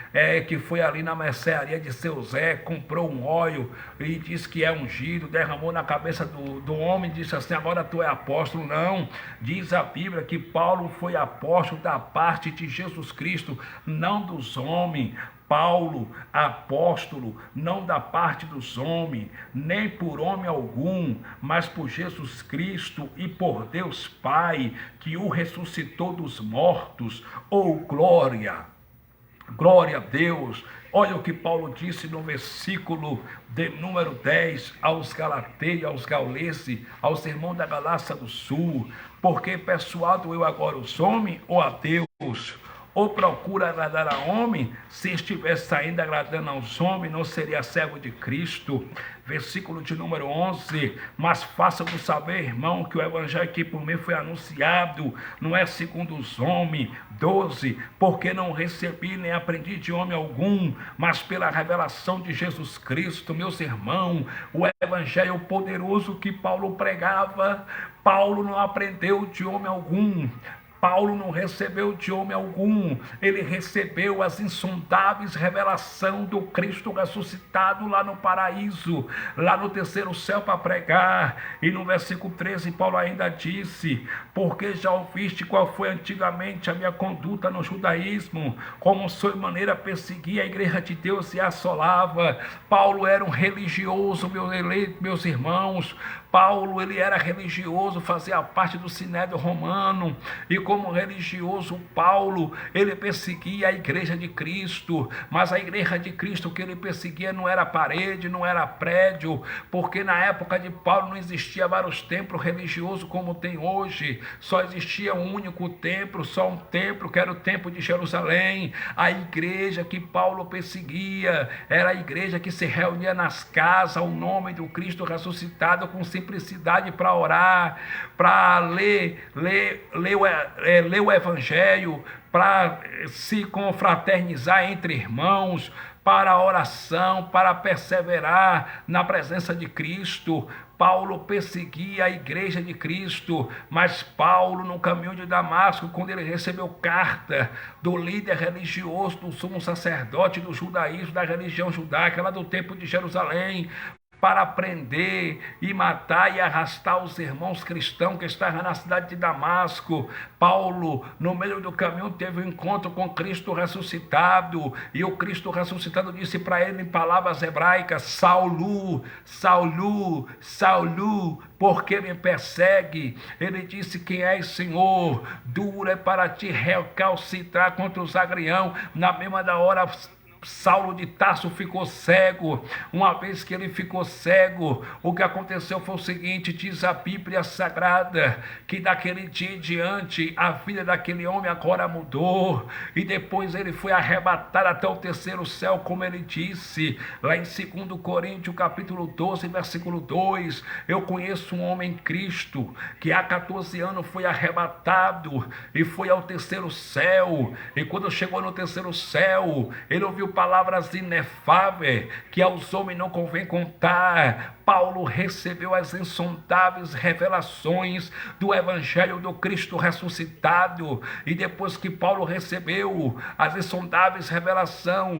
que foi ali na mercearia de seu Zé, comprou um óleo e disse que é ungido, derramou na cabeça do homem e disse assim, agora tu é apóstolo. Não, diz a Bíblia que Paulo foi apóstolo da parte de Jesus Cristo, não dos homens. Paulo, apóstolo, não da parte dos homens, nem por homem algum, mas por Jesus Cristo e por Deus Pai, que o ressuscitou dos mortos. Oh, glória! Glória a Deus! Olha o que Paulo disse no versículo de número 10 aos Galateiros, aos Gaulenses, aos irmãos da Galácia do Sul. Porque persuado eu agora os homens ou a Deus? Ou procura agradar a homem? Se estivesse ainda agradando aos homens, não seria servo de Cristo. Versículo de número 11, mas faça-vos saber, irmão, que o evangelho que por mim foi anunciado não é segundo os homens. 12, porque não recebi nem aprendi de homem algum, mas pela revelação de Jesus Cristo. Meus irmãos, o evangelho poderoso que Paulo pregava, Paulo não aprendeu de homem algum. Paulo não recebeu de homem algum, ele recebeu as insondáveis revelações do Cristo ressuscitado lá no paraíso, lá no terceiro céu para pregar. E no versículo 13 Paulo ainda disse, porque já ouviste qual foi antigamente a minha conduta no judaísmo, como sob maneira perseguia a igreja de Deus e assolava. Paulo era um religioso, meus irmãos. Paulo, ele era religioso, fazia parte do Sinédrio Romano, e como religioso, Paulo, ele perseguia a igreja de Cristo, mas a igreja de Cristo que ele perseguia não era parede, não era prédio, porque na época de Paulo não existia vários templos religiosos como tem hoje, só existia um único templo, só um templo, que era o templo de Jerusalém. A igreja que Paulo perseguia era a igreja que se reunia nas casas, ao nome do Cristo ressuscitado, com simplicidade para orar, para ler o Evangelho, para se confraternizar entre irmãos, para a oração, para perseverar na presença de Cristo. Paulo perseguia a igreja de Cristo, mas Paulo, no caminho de Damasco, quando ele recebeu carta do líder religioso, do sumo sacerdote do judaísmo, da religião judaica, lá do templo de Jerusalém, para prender e matar e arrastar os irmãos cristãos que estavam na cidade de Damasco. Paulo, no meio do caminho, teve um encontro com Cristo ressuscitado, e o Cristo ressuscitado disse para ele em palavras hebraicas: Saulo, Saulo, Saulo, por que me persegue? Ele disse: quem és, Senhor? Duro é para ti recalcitrar contra os agrião. Na mesma da hora, Saulo de Tarso ficou cego. Uma vez que ele ficou cego, o que aconteceu foi o seguinte: diz a Bíblia Sagrada que daquele dia em diante a vida daquele homem agora mudou, e depois ele foi arrebatado até o terceiro céu, como ele disse lá em 2 Coríntios capítulo 12 versículo 2. Eu conheço um homem em Cristo que há 14 anos foi arrebatado e foi ao terceiro céu, e quando chegou no terceiro céu, ele ouviu palavras inefáveis que aos homens não convém contar. Paulo recebeu as insondáveis revelações do Evangelho do Cristo ressuscitado, e depois que Paulo recebeu as insondáveis revelações,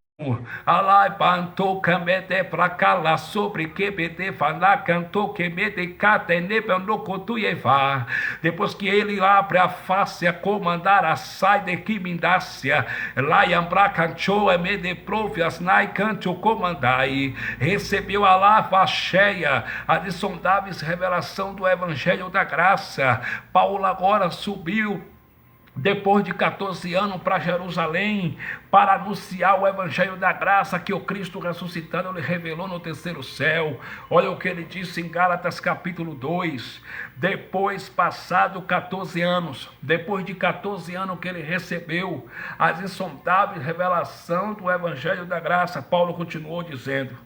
Alai pantou camete pra cala sobre que bete fala cantou que mete cata no cotueva. Depois que ele abre a face a comandar a sai de que mindácia lá yambra cantou me de provias nai canto comandai, recebeu a lava cheia a insondáveis revelação do Evangelho da graça. Paulo agora subiu depois de 14 anos para Jerusalém, para anunciar o Evangelho da graça que o Cristo ressuscitado lhe revelou no terceiro céu. Olha o que ele disse em Gálatas capítulo 2, depois passado 14 anos, depois de 14 anos que ele recebeu as insondáveis revelações do Evangelho da graça, Paulo continuou dizendo: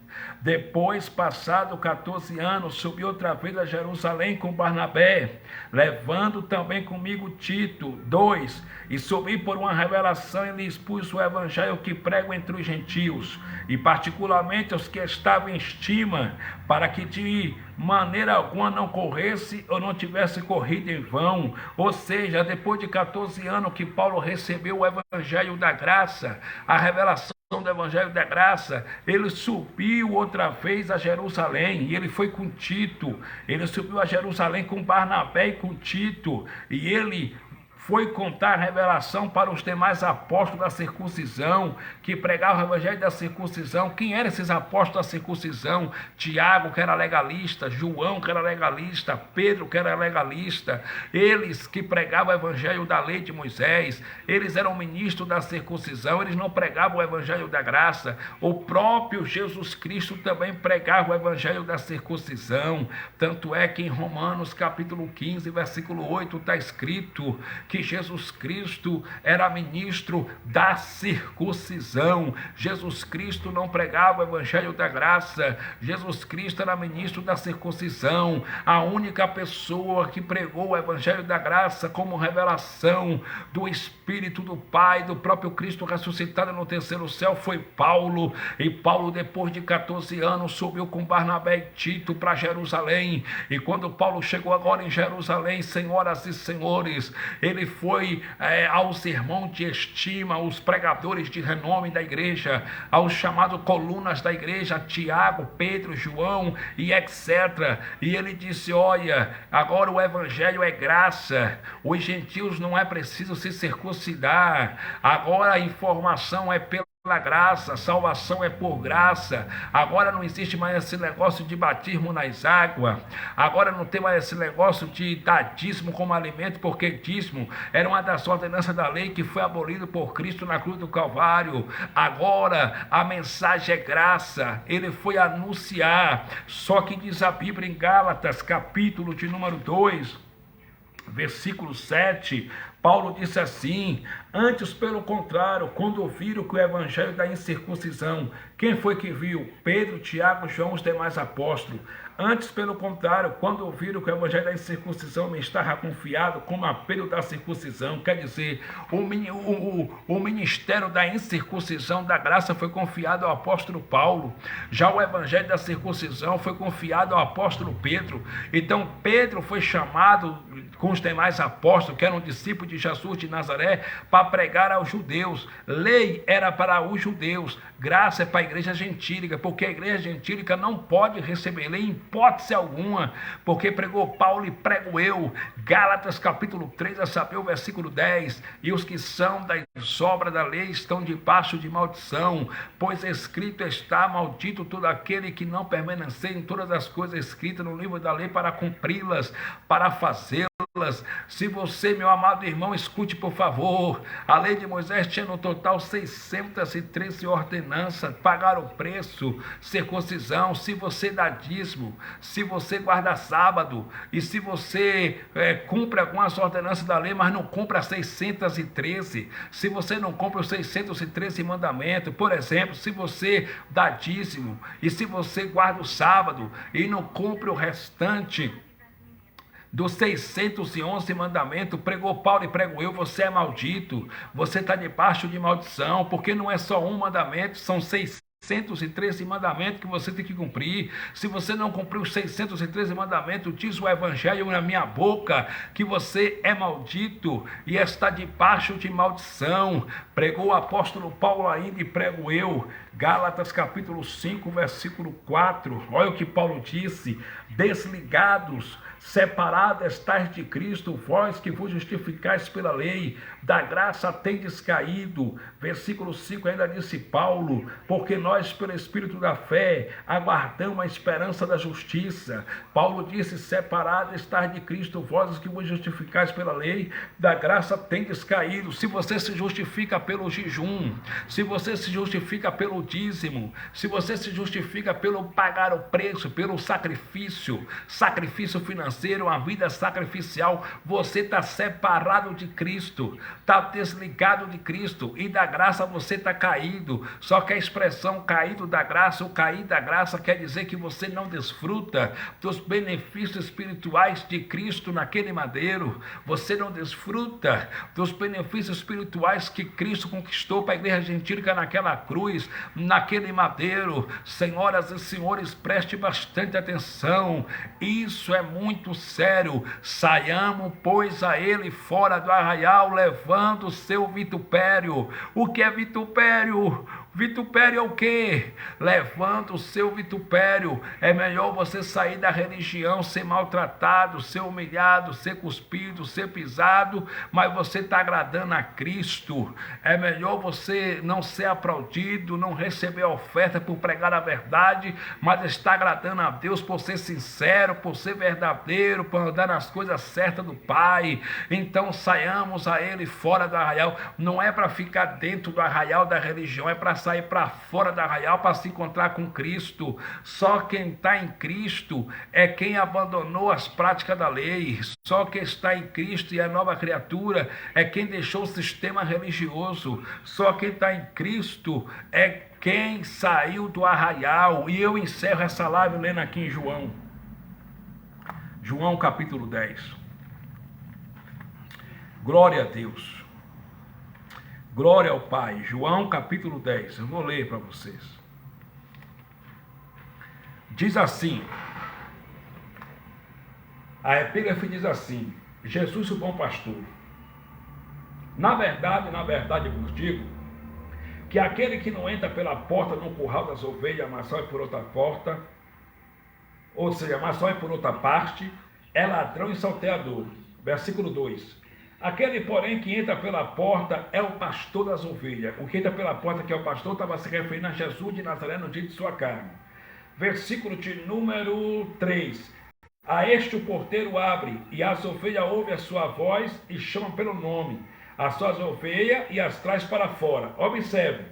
depois passado 14 anos, subi outra vez a Jerusalém com Barnabé, levando também comigo Tito. 2. E subi por uma revelação e lhes pus o evangelho que prego entre os gentios, e particularmente os que estavam em estima, para que de maneira alguma não corresse ou não tivesse corrido em vão. Ou seja, depois de 14 anos que Paulo recebeu o evangelho da graça, a revelação do Evangelho da Graça, ele subiu outra vez a Jerusalém, e ele foi com Tito. Ele subiu a Jerusalém com Barnabé e com Tito, e ele foi contar a revelação para os demais apóstolos da circuncisão, que pregavam o evangelho da circuncisão. Quem eram esses apóstolos da circuncisão? Tiago, que era legalista, João, que era legalista, Pedro, que era legalista. Eles que pregavam o evangelho da lei de Moisés, eles eram ministros da circuncisão, eles não pregavam o evangelho da graça. O próprio Jesus Cristo também pregava o evangelho da circuncisão. Tanto é que em Romanos capítulo 15, versículo 8, está escrito que Jesus Cristo era ministro da circuncisão. Jesus Cristo não pregava o evangelho da graça. Jesus Cristo era ministro da circuncisão. A única pessoa que pregou o evangelho da graça como revelação do Espírito do Pai, do próprio Cristo ressuscitado no terceiro céu, foi Paulo. E Paulo, depois de 14 anos, subiu com Barnabé e Tito para Jerusalém. E quando Paulo chegou agora em Jerusalém, senhoras e senhores, ele foi aos irmãos de estima, aos pregadores de renome da igreja, aos chamados colunas da igreja, Tiago, Pedro, João e etc. E ele disse: olha, agora o evangelho é graça, os gentios não é preciso se circuncidar, agora a informação é pela graça, salvação é por graça. Agora não existe mais esse negócio de batismo nas águas, agora não tem mais esse negócio de dar dízimo como alimento, porque dízimo era uma das ordenanças da lei que foi abolido por Cristo na cruz do Calvário. Agora a mensagem é graça. Ele foi anunciar, só que diz a Bíblia em Gálatas capítulo de número 2, versículo 7, Paulo disse assim: antes, pelo contrário, quando viram que o evangelho da incircuncisão, quem foi que viu? Pedro, Tiago, João, os demais apóstolos. Antes, pelo contrário, quando ouviram que o evangelho da incircuncisão me estava confiado como apelo da circuncisão, quer dizer, o ministério da incircuncisão da graça foi confiado ao apóstolo Paulo, já o evangelho da circuncisão foi confiado ao apóstolo Pedro. Então Pedro foi chamado com os demais apóstolos, que eram discípulos de Jesus de Nazaré, para pregar aos judeus. Lei era para os judeus, graça é para a igreja gentílica, porque a igreja gentílica não pode receber lei em hipótese alguma, porque pregou Paulo e prego eu. Gálatas capítulo 3, a saber o versículo 10, e os que são das obras da lei estão debaixo de maldição, pois escrito está: maldito todo aquele que não permanecer em todas as coisas escritas no livro da lei para cumpri-las, para fazê-las. Se você, meu amado irmão, escute por favor, a lei de Moisés tinha no total 613 ordenanças, pagar o preço, circuncisão, se você dá dízimo, se você guarda sábado, e se você cumpre algumas ordenanças da lei, mas não cumpre as 613, se você não cumpre os 613 mandamentos, por exemplo, se você dá dízimo, e se você guarda o sábado, e não cumpre o restante dos 611 mandamentos, pregou Paulo e prego eu, você é maldito, você está debaixo de maldição, porque não é só um mandamento, são 613 mandamentos que você tem que cumprir. Se você não cumprir os 613 mandamentos, diz o evangelho na minha boca que você é maldito e está debaixo de maldição. Pregou o apóstolo Paulo ainda e prego eu. Gálatas capítulo 5, versículo 4. Olha o que Paulo disse: desligados, separados estáis de Cristo, vós que vos justificais pela lei, da graça tendes caído. Versículo 5 ainda disse Paulo: porque nós pelo Espírito da fé aguardamos a esperança da justiça. Paulo disse: separado estáis de Cristo, vós que vos justificais pela lei, da graça tendes caído. Se você se justifica pelo jejum, se você se justifica pelo dízimo, se você se justifica pelo pagar o preço, pelo sacrifício financeiro, uma vida sacrificial, você está separado de Cristo, está desligado de Cristo, e da graça você está caído. Só que a expressão caído da graça, ou cair da graça, quer dizer que você não desfruta dos benefícios espirituais de Cristo naquele madeiro, você não desfruta dos benefícios espirituais que Cristo conquistou para a igreja gentílica naquela cruz, naquele madeiro. Senhoras e senhores, preste bastante atenção, isso é muito sério. Saiamos, pois, a ele fora do arraial, levando o seu vitupério. O que é vitupério? Vitupério é o quê? Levando o seu vitupério. É melhor você sair da religião, ser maltratado, ser humilhado, ser cuspido, ser pisado, mas você está agradando a Cristo. É melhor você não ser aplaudido, não receber oferta por pregar a verdade, mas está agradando a Deus por ser sincero, por ser verdadeiro, por andar nas coisas certas do Pai. Então saiamos a ele fora do arraial. Não é para ficar dentro do arraial da religião, é para sair para fora do arraial para se encontrar com Cristo. Só quem está em Cristo é quem abandonou as práticas da lei. Só quem está em Cristo e é nova criatura é quem deixou o sistema religioso. Só quem está em Cristo é quem saiu do arraial. E eu encerro essa live lendo aqui em João capítulo 10. Glória a Deus. Glória ao Pai. João capítulo 10. Eu vou ler para vocês. Diz assim. A epígrafe diz assim: Jesus, o bom pastor. Na verdade eu vos digo que aquele que não entra pela porta no curral das ovelhas, mas só é por outra porta, ou seja, mas só é por outra parte, é ladrão e salteador. Versículo 2. Aquele, porém, que entra pela porta é o pastor das ovelhas. O que entra pela porta, que é o pastor, estava se referindo a Jesus de Nazaré no dia de sua carne. Versículo de número 3. A este o porteiro abre, e as ovelhas ouvem a sua voz e chamam pelo nome as suas ovelhas e as traz para fora. Observe,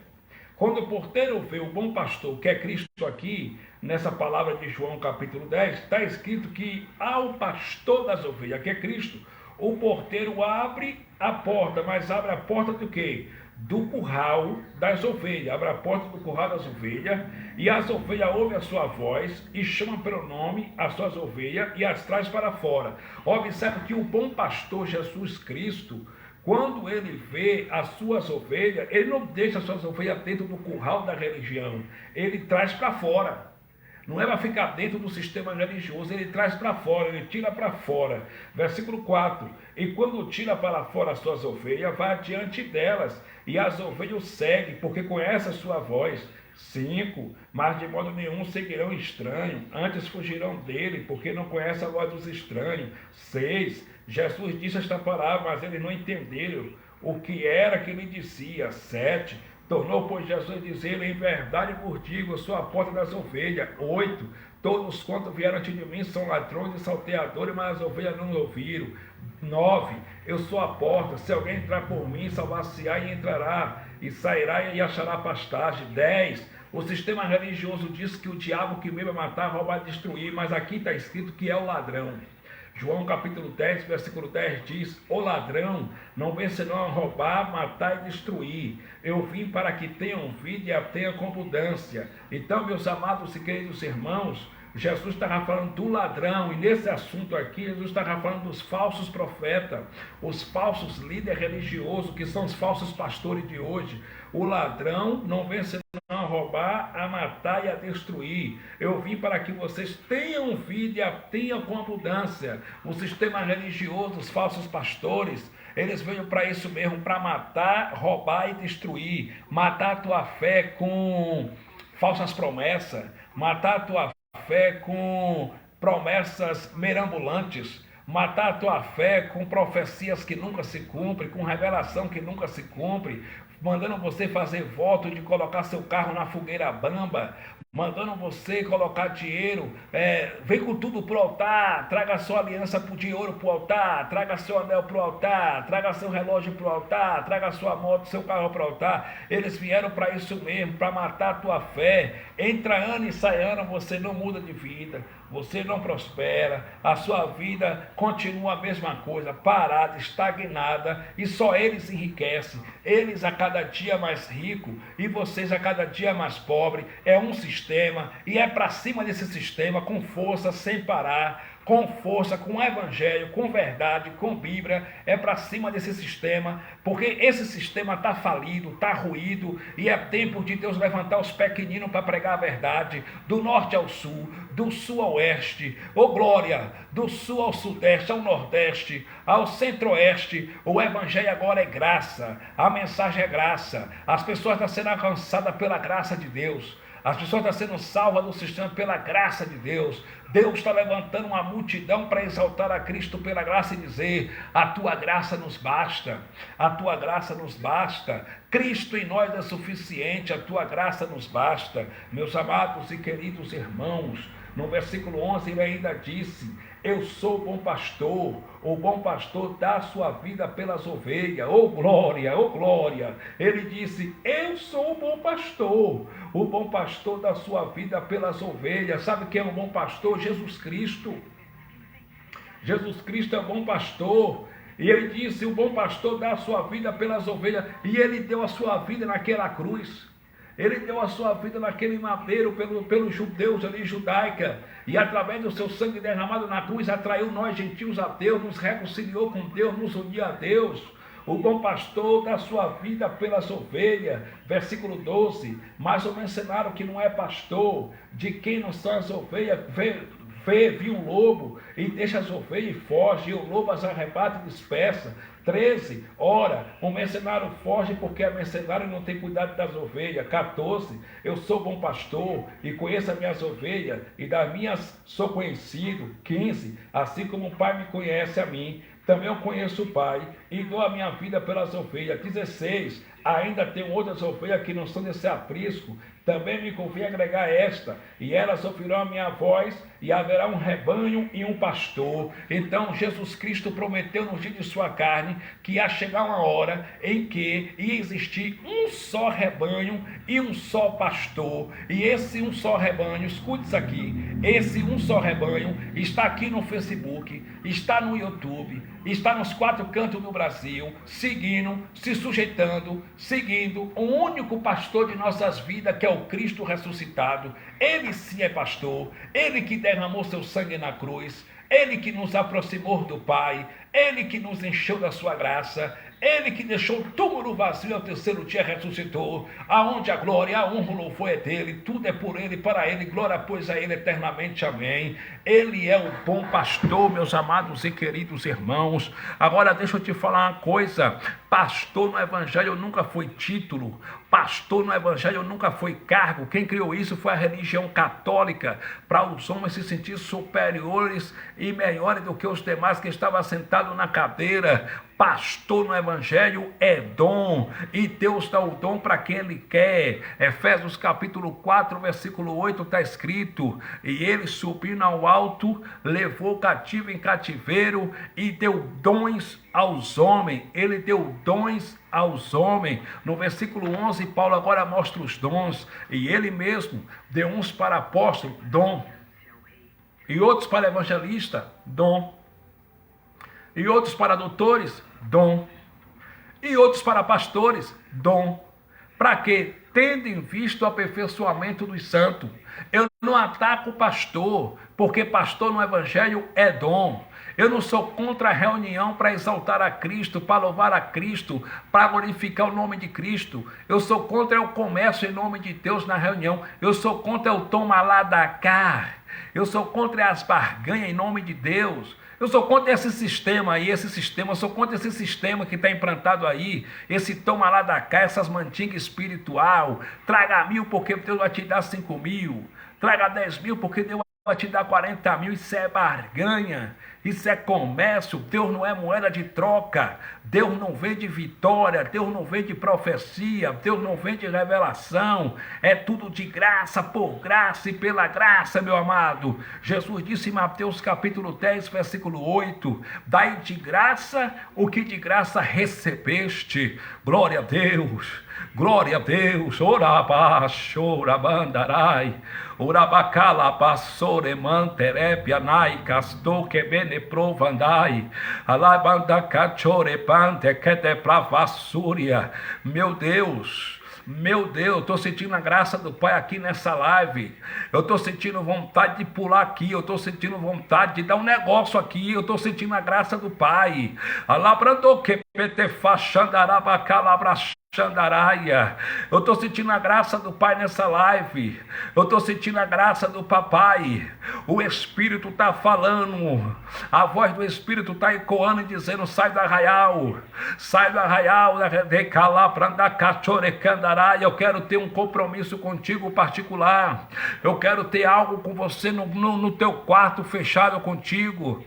quando o porteiro vê o bom pastor, que é Cristo aqui, nessa palavra de João capítulo 10, está escrito que ao pastor das ovelhas, que é Cristo, o porteiro abre a porta, mas abre a porta do quê? do curral das ovelhas. Abre a porta do curral das ovelhas, e as ovelhas ouvem a sua voz e chamam pelo nome as suas ovelhas e as traz para fora. Observe que o bom pastor Jesus Cristo, quando ele vê as suas ovelhas, ele não deixa as suas ovelhas dentro do curral da religião, ele traz para fora. Não é para ficar dentro do sistema religioso, ele traz para fora, ele tira para fora. Versículo 4: e quando tira para fora as suas ovelhas, vai adiante delas, e as ovelhas o seguem, porque conhece a sua voz. 5: mas de modo nenhum seguirão estranho, antes fugirão dele, porque não conhecem a voz dos estranhos. 6: Jesus disse esta palavra, mas eles não entenderam o que era que ele dizia. 7: tornou, pois, Jesus dizer: em verdade vos digo, eu sou a porta das ovelhas. 8: todos quanto vieram antes de mim são ladrões e salteadores, mas as ovelhas não ouviram. 9: eu sou a porta, se alguém entrar por mim, salvar-se-á e entrará, e sairá e achará pastagem. 10: o sistema religioso diz que o diabo que veio matar, roubar e destruir, mas aqui está escrito que é o ladrão. João capítulo 10, versículo 10 diz: o ladrão não vem senão a roubar, matar e destruir. Eu vim para que tenham vida e a tenham com abundância. Então, meus amados e queridos irmãos, Jesus estava falando do ladrão, e nesse assunto aqui, Jesus estava falando dos falsos profetas, os falsos líderes religiosos, que são os falsos pastores de hoje. O ladrão não vem senão a roubar, a matar e a destruir. Eu vim para que vocês tenham vida e a tenham com abundância. O sistema religioso, os falsos pastores, eles veio para isso mesmo, para matar, roubar e destruir. Matar a tua fé com falsas promessas, matar a tua fé com promessas mirabolantes, matar a tua fé com profecias que nunca se cumprem, com revelação que nunca se cumpre, mandando você fazer voto de colocar seu carro na fogueira bamba, mandando você colocar dinheiro, vem com tudo para o altar, traga sua aliança de ouro para o altar, traga seu anel para o altar, traga seu relógio para o altar, traga sua moto, seu carro para o altar. Eles vieram para isso mesmo, para matar a tua fé. Entra ano e sai ano, você não muda de vida, você não prospera, a sua vida continua a mesma coisa, parada, estagnada, e só eles enriquecem, eles a cada dia mais ricos e vocês a cada dia mais pobres. É um sistema, e é para cima desse sistema com força, sem parar, com força, com evangelho, com verdade, com Bíblia. É para cima desse sistema, porque esse sistema está falido, está ruído, e é tempo de Deus levantar os pequeninos para pregar a verdade, do norte ao sul, do sul ao oeste, glória, do sul ao sudeste, ao nordeste, ao centro-oeste. O evangelho agora é graça, a mensagem é graça, as pessoas estão sendo alcançadas pela graça de Deus, as pessoas estão sendo salvas do sistema pela graça de Deus. Deus está levantando uma multidão para exaltar a Cristo pela graça e dizer: a tua graça nos basta, a tua graça nos basta, Cristo em nós é suficiente, a tua graça nos basta. Meus amados e queridos irmãos, no versículo 11 ele ainda disse: eu sou o bom pastor dá a sua vida pelas ovelhas. Oh glória, oh glória. Ele disse: eu sou o bom pastor dá a sua vida pelas ovelhas. Sabe quem é o bom pastor? Jesus Cristo. Jesus Cristo é o bom pastor. E ele disse: o bom pastor dá a sua vida pelas ovelhas. E ele deu a sua vida naquela cruz. Ele deu a sua vida naquele madeiro pelos judeus ali, judaica, e através do seu sangue derramado na cruz atraiu nós gentios a Deus, nos reconciliou com Deus, nos uniu a Deus. O bom pastor dá a sua vida pelas ovelhas. Versículo 12: mas o mercenário que não é pastor, de quem não são as ovelhas, viu um lobo e deixa as ovelhas e foge, e o lobo as arrebata e dispersa. 13: ora, o mercenário foge porque é mercenário e não tem cuidado das ovelhas. 14: eu sou bom pastor e conheço as minhas ovelhas, e das minhas sou conhecido. 15: assim como o Pai me conhece a mim, também eu conheço o Pai, e dou a minha vida pelas ovelhas. 16: ainda tenho outras ovelhas que não são desse aprisco, também me convém agregar esta, e elas ouvirão a minha voz, e haverá um rebanho e um pastor. Então Jesus Cristo prometeu no dia de sua carne que ia chegar uma hora em que ia existir um só rebanho e um só pastor. E esse um só rebanho, escute isso aqui, esse um só rebanho está aqui no Facebook, está no YouTube, está nos 4 cantos do Brasil, seguindo, se sujeitando, seguindo o único pastor de nossas vidas, que é o Cristo ressuscitado. Ele sim é pastor, ele que derramou seu sangue na cruz, ele que nos aproximou do Pai, ele que nos encheu da sua graça, ele que deixou o túmulo vazio e ao 3º dia ressuscitou, aonde a glória, a honra, o louvor é dele, tudo é por ele, para ele, glória pois a ele eternamente, amém. Ele é o bom pastor, meus amados e queridos irmãos. Agora deixa eu te falar uma coisa, pastor no evangelho nunca foi título, pastor no evangelho nunca foi cargo. Quem criou isso foi a religião católica, para os homens se sentir superiores e melhores do que os demais que estavam sentados na cadeira. Pastor no evangelho é dom, e Deus dá o dom para quem ele quer. Efésios capítulo 4, versículo 8 está escrito: e ele subindo ao alto, levou cativo em cativeiro e deu dons aos homens. Ele deu dons aos homens. No versículo 11, Paulo agora mostra os dons, e ele mesmo deu uns para apóstolo, dom, e outros para evangelista, dom, e outros para doutores, dom, e outros para pastores, dom. Para quê? Tendo em vista o aperfeiçoamento dos santos. Eu não ataco o pastor, porque pastor no evangelho é dom. Eu não sou contra a reunião para exaltar a Cristo, para louvar a Cristo, para glorificar o nome de Cristo. Eu sou contra o comércio em nome de Deus na reunião. Eu sou contra o toma lá da cá. Eu sou contra as barganhas em nome de Deus. Eu sou contra esse sistema aí, eu sou contra esse sistema que está implantado aí, esse toma lá da cá, essas mantingas espiritual. Traga 1.000 porque Deus vai te dar 5.000. Traga 10.000 porque Deus vai te dar 40.000. Isso é barganha, isso é comércio. Deus não é moeda de troca. Deus não vende vitória, Deus não vende profecia, Deus não vende revelação. É tudo de graça, por graça e pela graça, meu amado. Jesus disse em Mateus capítulo 10, versículo 8: dai de graça o que de graça recebeste. Glória a Deus. Glória a Deus. Orabaxorabandarai. Orabacala passore manterepia nai castou que bene provandai. Alabanda cachore pante que de pravassúria. Meu Deus, eu estou sentindo a graça do Pai aqui nessa live. Eu estou sentindo vontade de pular aqui. Eu estou sentindo vontade de dar um negócio aqui. Eu estou sentindo a graça do Pai. Alabrando que pete fachandarabacalabras. Xandaraia. Eu estou sentindo a graça do Pai nessa live. Eu estou sentindo a graça do Papai. O Espírito está falando. A voz do Espírito está ecoando e dizendo: sai do arraial. Sai do arraial. Eu quero ter um compromisso contigo particular. Eu quero ter algo com você no teu quarto fechado contigo.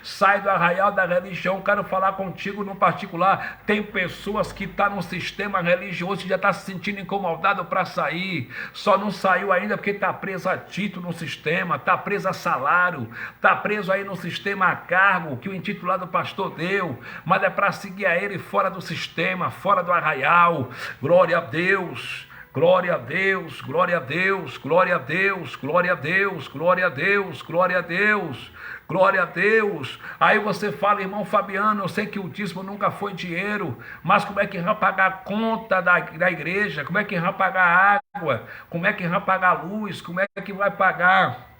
Sai do arraial da religião, quero falar contigo no particular. Tem pessoas que estão no sistema religioso e já está se sentindo incomodado para sair. Só não saiu ainda porque está preso a título no sistema, está preso a salário, está preso aí no sistema a cargo que o intitulado pastor deu, mas é para seguir a ele fora do sistema, fora do arraial. Glória a Deus. Glória a Deus, glória a Deus, glória a Deus, glória a Deus, glória a Deus, glória a Deus, glória a Deus. Aí você fala: irmão Fabiano, eu sei que o dízimo nunca foi dinheiro, mas como é que vai pagar a conta da igreja? Como é que vai pagar a água? Como é que vai pagar a luz? Como é que vai pagar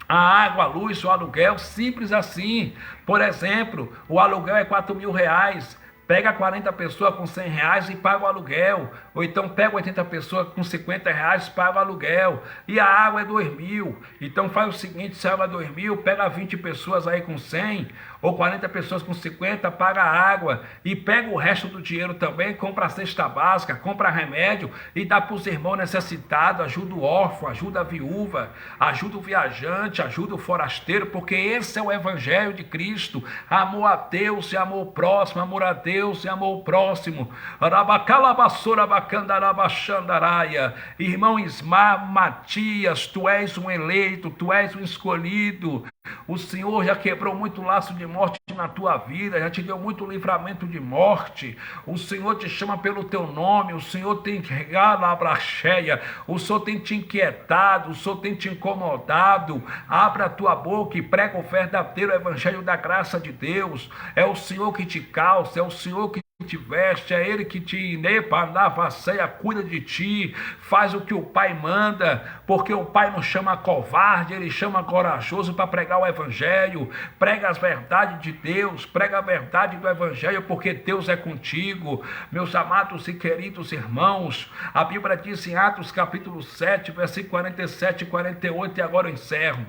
a água, a luz, o aluguel? Simples assim. Por exemplo, o aluguel é R$4.000. Pega 40 pessoas com R$100 e paga o aluguel. Ou então pega 80 pessoas com R$50 e paga o aluguel. E a água é 2.000. Então faz o seguinte: se a água é 2.000, pega 20 pessoas aí com 100, ou 40 pessoas com 50, paga a água. E pega o resto do dinheiro também, compra a cesta básica, compra remédio e dá para os irmãos necessitados. Ajuda o órfão, ajuda a viúva, ajuda o viajante, ajuda o forasteiro, porque esse é o evangelho de Cristo. Amor a Deus e amor próximo, amor a Deus Deus e amor ao próximo. Rabacalabassurabacandarabachandaraia. Irmão Ismar Matias, tu és um eleito, tu és um escolhido. O Senhor já quebrou muito laço de morte na tua vida, já te deu muito livramento de morte. O Senhor te chama pelo teu nome, o Senhor tem regado a bracheia, o Senhor tem te inquietado, o Senhor tem te incomodado. Abra a tua boca e prega o verdadeiro evangelho da graça de Deus. É o Senhor que te calça, é o Senhor que te veste, é Ele que te nepanavaceia, cuida de ti, faz o que o Pai manda, porque o Pai não chama covarde, Ele chama corajoso para pregar o Evangelho. Prega as verdades de Deus, prega a verdade do Evangelho, porque Deus é contigo. Meus amados e queridos irmãos, a Bíblia diz em Atos capítulo 7, versículo 47 e 48, e agora eu encerro.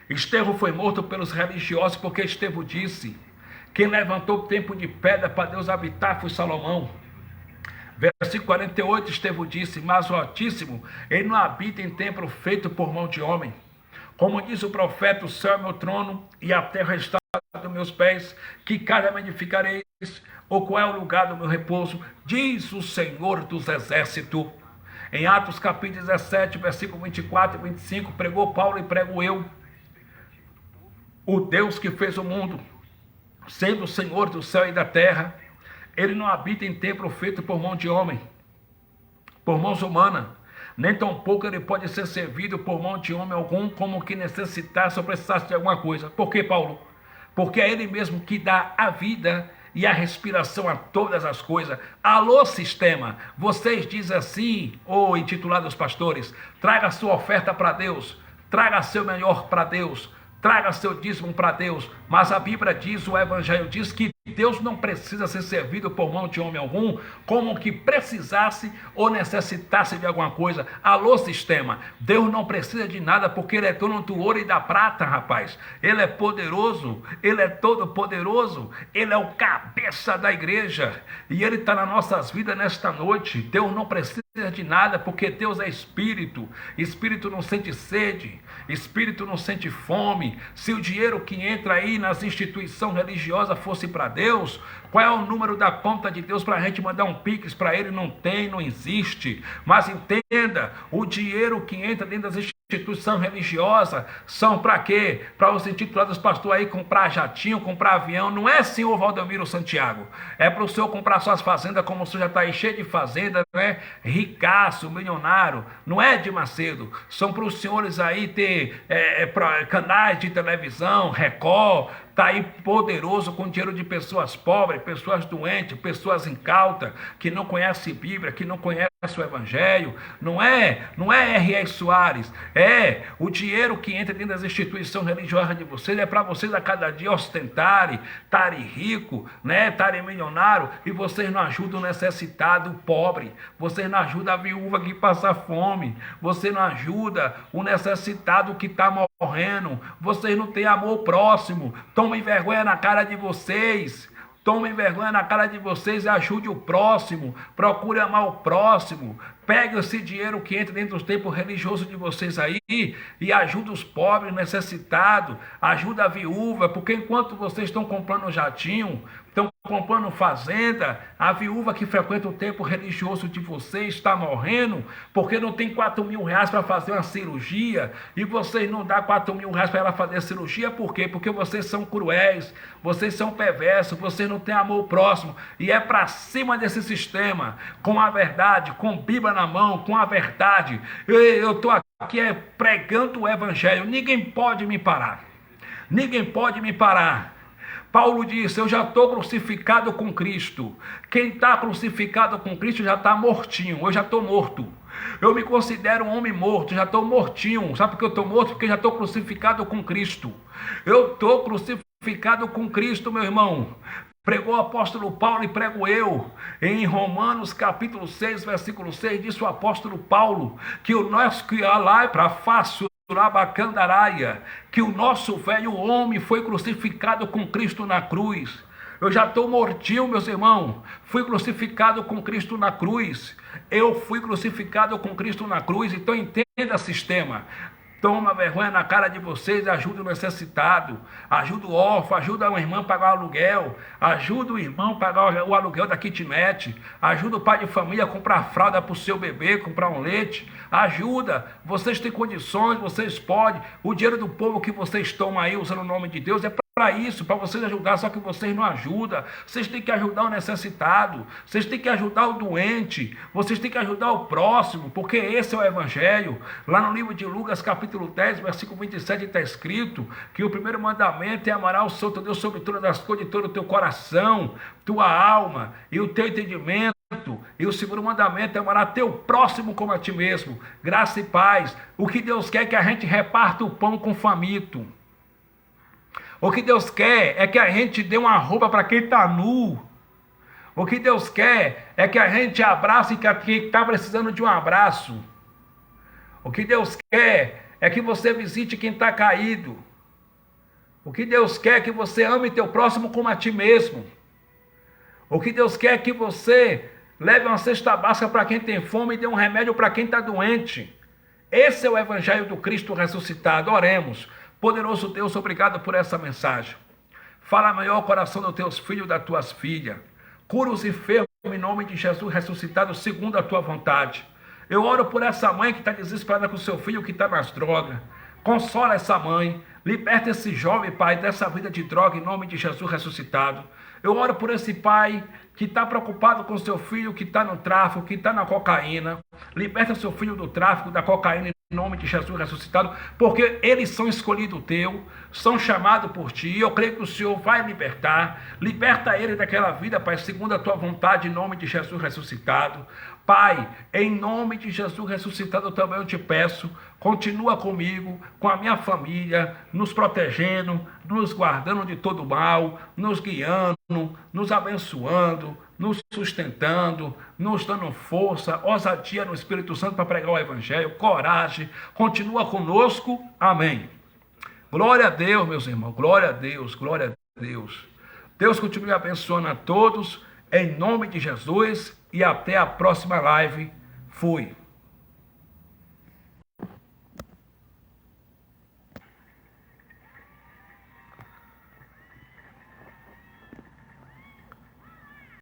Estevão foi morto pelos religiosos, porque Estevão disse: quem levantou o templo de pedra para Deus habitar foi Salomão. Versículo 48, Estevão disse: mas o Altíssimo, Ele não habita em templo feito por mão de homem. Como diz o profeta, o céu é meu trono e a terra está dos meus pés, que casa me edificareis, ou qual é o lugar do meu repouso? Diz o Senhor dos exércitos. Em Atos capítulo 17, versículo 24 e 25, pregou Paulo e prego eu: o Deus que fez o mundo, sendo o Senhor do céu e da terra, Ele não habita em templo feito por mão de homem, por mãos humanas, nem tampouco Ele pode ser servido por mão de homem algum, como que necessitasse ou precisasse de alguma coisa. Por que, Paulo? Porque é Ele mesmo que dá a vida e a respiração a todas as coisas. Alô, sistema, vocês dizem assim, ou intitulados pastores: traga sua oferta para Deus, traga seu melhor para Deus, traga seu dízimo para Deus. Mas a Bíblia diz, o Evangelho diz, que Deus não precisa ser servido por mão de homem algum, como que precisasse ou necessitasse de alguma coisa. Alô, sistema, Deus não precisa de nada, porque Ele é dono do ouro e da prata, rapaz. Ele é poderoso, Ele é todo poderoso, Ele é o cabeça da igreja, e Ele está nas nossas vidas nesta noite. Deus não precisa de nada, porque Deus é Espírito. Espírito não sente sede, Espírito não sente fome. Se o dinheiro que entra aí nas instituições religiosas fosse para Deus, qual é o número da conta de Deus para a gente mandar um pix para Ele? Não tem, não existe. Mas entenda, o dinheiro que entra dentro das instituições religiosas são para quê? Para os intitulados pastores aí comprar jatinho, comprar avião. Não é, senhor Valdomiro Santiago, é para o senhor comprar suas fazendas, como o senhor já está aí cheio de fazenda, né? Ricaço, milionário. Não é, de Macedo? São para os senhores aí ter canais de televisão, Record, está aí poderoso com dinheiro de pessoas pobres, pessoas doentes, pessoas incautas, que não conhecem Bíblia, que não conhecem o Evangelho. Não é R.R. Soares, é o dinheiro que entra dentro das instituições religiosas de vocês, é para vocês a cada dia ostentarem, estarem rico, né, estarem milionário, e vocês não ajudam o necessitado, o pobre, vocês não ajudam a viúva que passa fome, você não ajuda o necessitado que está morrendo, vocês não têm amor próximo. Tomem vergonha na cara de vocês. Tomem vergonha na cara de vocês e ajude o próximo. Procure amar o próximo. Pegue esse dinheiro que entra dentro dos templos religiosos de vocês aí e ajuda os pobres, necessitados. Ajuda a viúva, porque enquanto vocês estão comprando jatinho, estão comprando fazenda, a viúva que frequenta o templo religioso de vocês está morrendo porque não tem 4 mil reais para fazer uma cirurgia, e vocês não dão 4 mil reais para ela fazer a cirurgia. Por quê? Porque vocês são cruéis, vocês são perversos, vocês não têm amor próximo, e é para cima desse sistema, com a verdade, com Bíblia na mão, com a verdade. Eu estou aqui pregando o Evangelho, ninguém pode me parar, ninguém pode me parar. Paulo disse: eu já estou crucificado com Cristo. Quem está crucificado com Cristo já está mortinho. Eu já estou morto. Eu me considero um homem morto, já estou mortinho. Sabe por que eu estou morto? Porque já estou crucificado com Cristo. Eu estou crucificado com Cristo, meu irmão. Pregou o apóstolo Paulo e prego eu. Em Romanos capítulo 6, versículo 6, disse o apóstolo Paulo que o nosso que lá para fácil que o nosso velho homem foi crucificado com Cristo na cruz. Eu já estou mortinho, meus irmãos. Fui crucificado com Cristo na cruz. Eu fui crucificado com Cristo na cruz. Então entenda, sistema. Toma vergonha na cara de vocês, ajuda o necessitado, ajuda o órfão, ajuda uma irmã a pagar o aluguel, ajuda o irmão a pagar o aluguel da kitnet, ajuda o pai de família a comprar fralda para o seu bebê, comprar um leite, ajuda, vocês têm condições, vocês podem, o dinheiro do povo que vocês tomam aí usando o nome de Deus é para isso, para vocês ajudar, só que vocês não ajudam. Vocês têm que ajudar o necessitado, vocês têm que ajudar o doente, vocês têm que ajudar o próximo, porque esse é o evangelho. Lá no livro de Lucas, capítulo 10, versículo 27, está escrito que o primeiro mandamento é amar o Senhor teu Deus sobre todas as coisas, de todo o teu coração, tua alma e o teu entendimento. E o segundo mandamento é amar teu próximo como a ti mesmo. Graça e paz. O que Deus quer é que a gente reparta o pão com o faminto. O que Deus quer é que a gente dê uma roupa para quem está nu. O que Deus quer é que a gente abrace quem está precisando de um abraço. O que Deus quer é que você visite quem está caído. O que Deus quer é que você ame teu próximo como a ti mesmo. O que Deus quer é que você leve uma cesta básica para quem tem fome e dê um remédio para quem está doente. Esse é o evangelho do Cristo ressuscitado. Oremos. Poderoso Deus, obrigado por essa mensagem. Fala maior o coração dos teus filhos e das tuas filhas. Cura os enfermos em nome de Jesus ressuscitado segundo a tua vontade. Eu oro por essa mãe que está desesperada com o seu filho que está nas drogas. Consola essa mãe. Liberta esse jovem, Pai, dessa vida de droga em nome de Jesus ressuscitado. Eu oro por esse pai que está preocupado com seu filho que está no tráfico, que está na cocaína. Liberta seu filho do tráfico, da cocaína, em nome de Jesus ressuscitado, porque eles são escolhidos teu, são chamados por ti. Eu creio que o Senhor vai libertar. Liberta ele daquela vida, Pai, segundo a tua vontade, em nome de Jesus ressuscitado. Pai, em nome de Jesus ressuscitado também eu te peço, continua comigo, com a minha família, nos protegendo, nos guardando de todo mal, nos guiando, nos abençoando, nos sustentando, nos dando força, ousadia no Espírito Santo para pregar o Evangelho, coragem, continua conosco, amém. Glória a Deus, meus irmãos, glória a Deus, glória a Deus. Deus continue abençoando a todos, em nome de Jesus, e até a próxima live. Fui.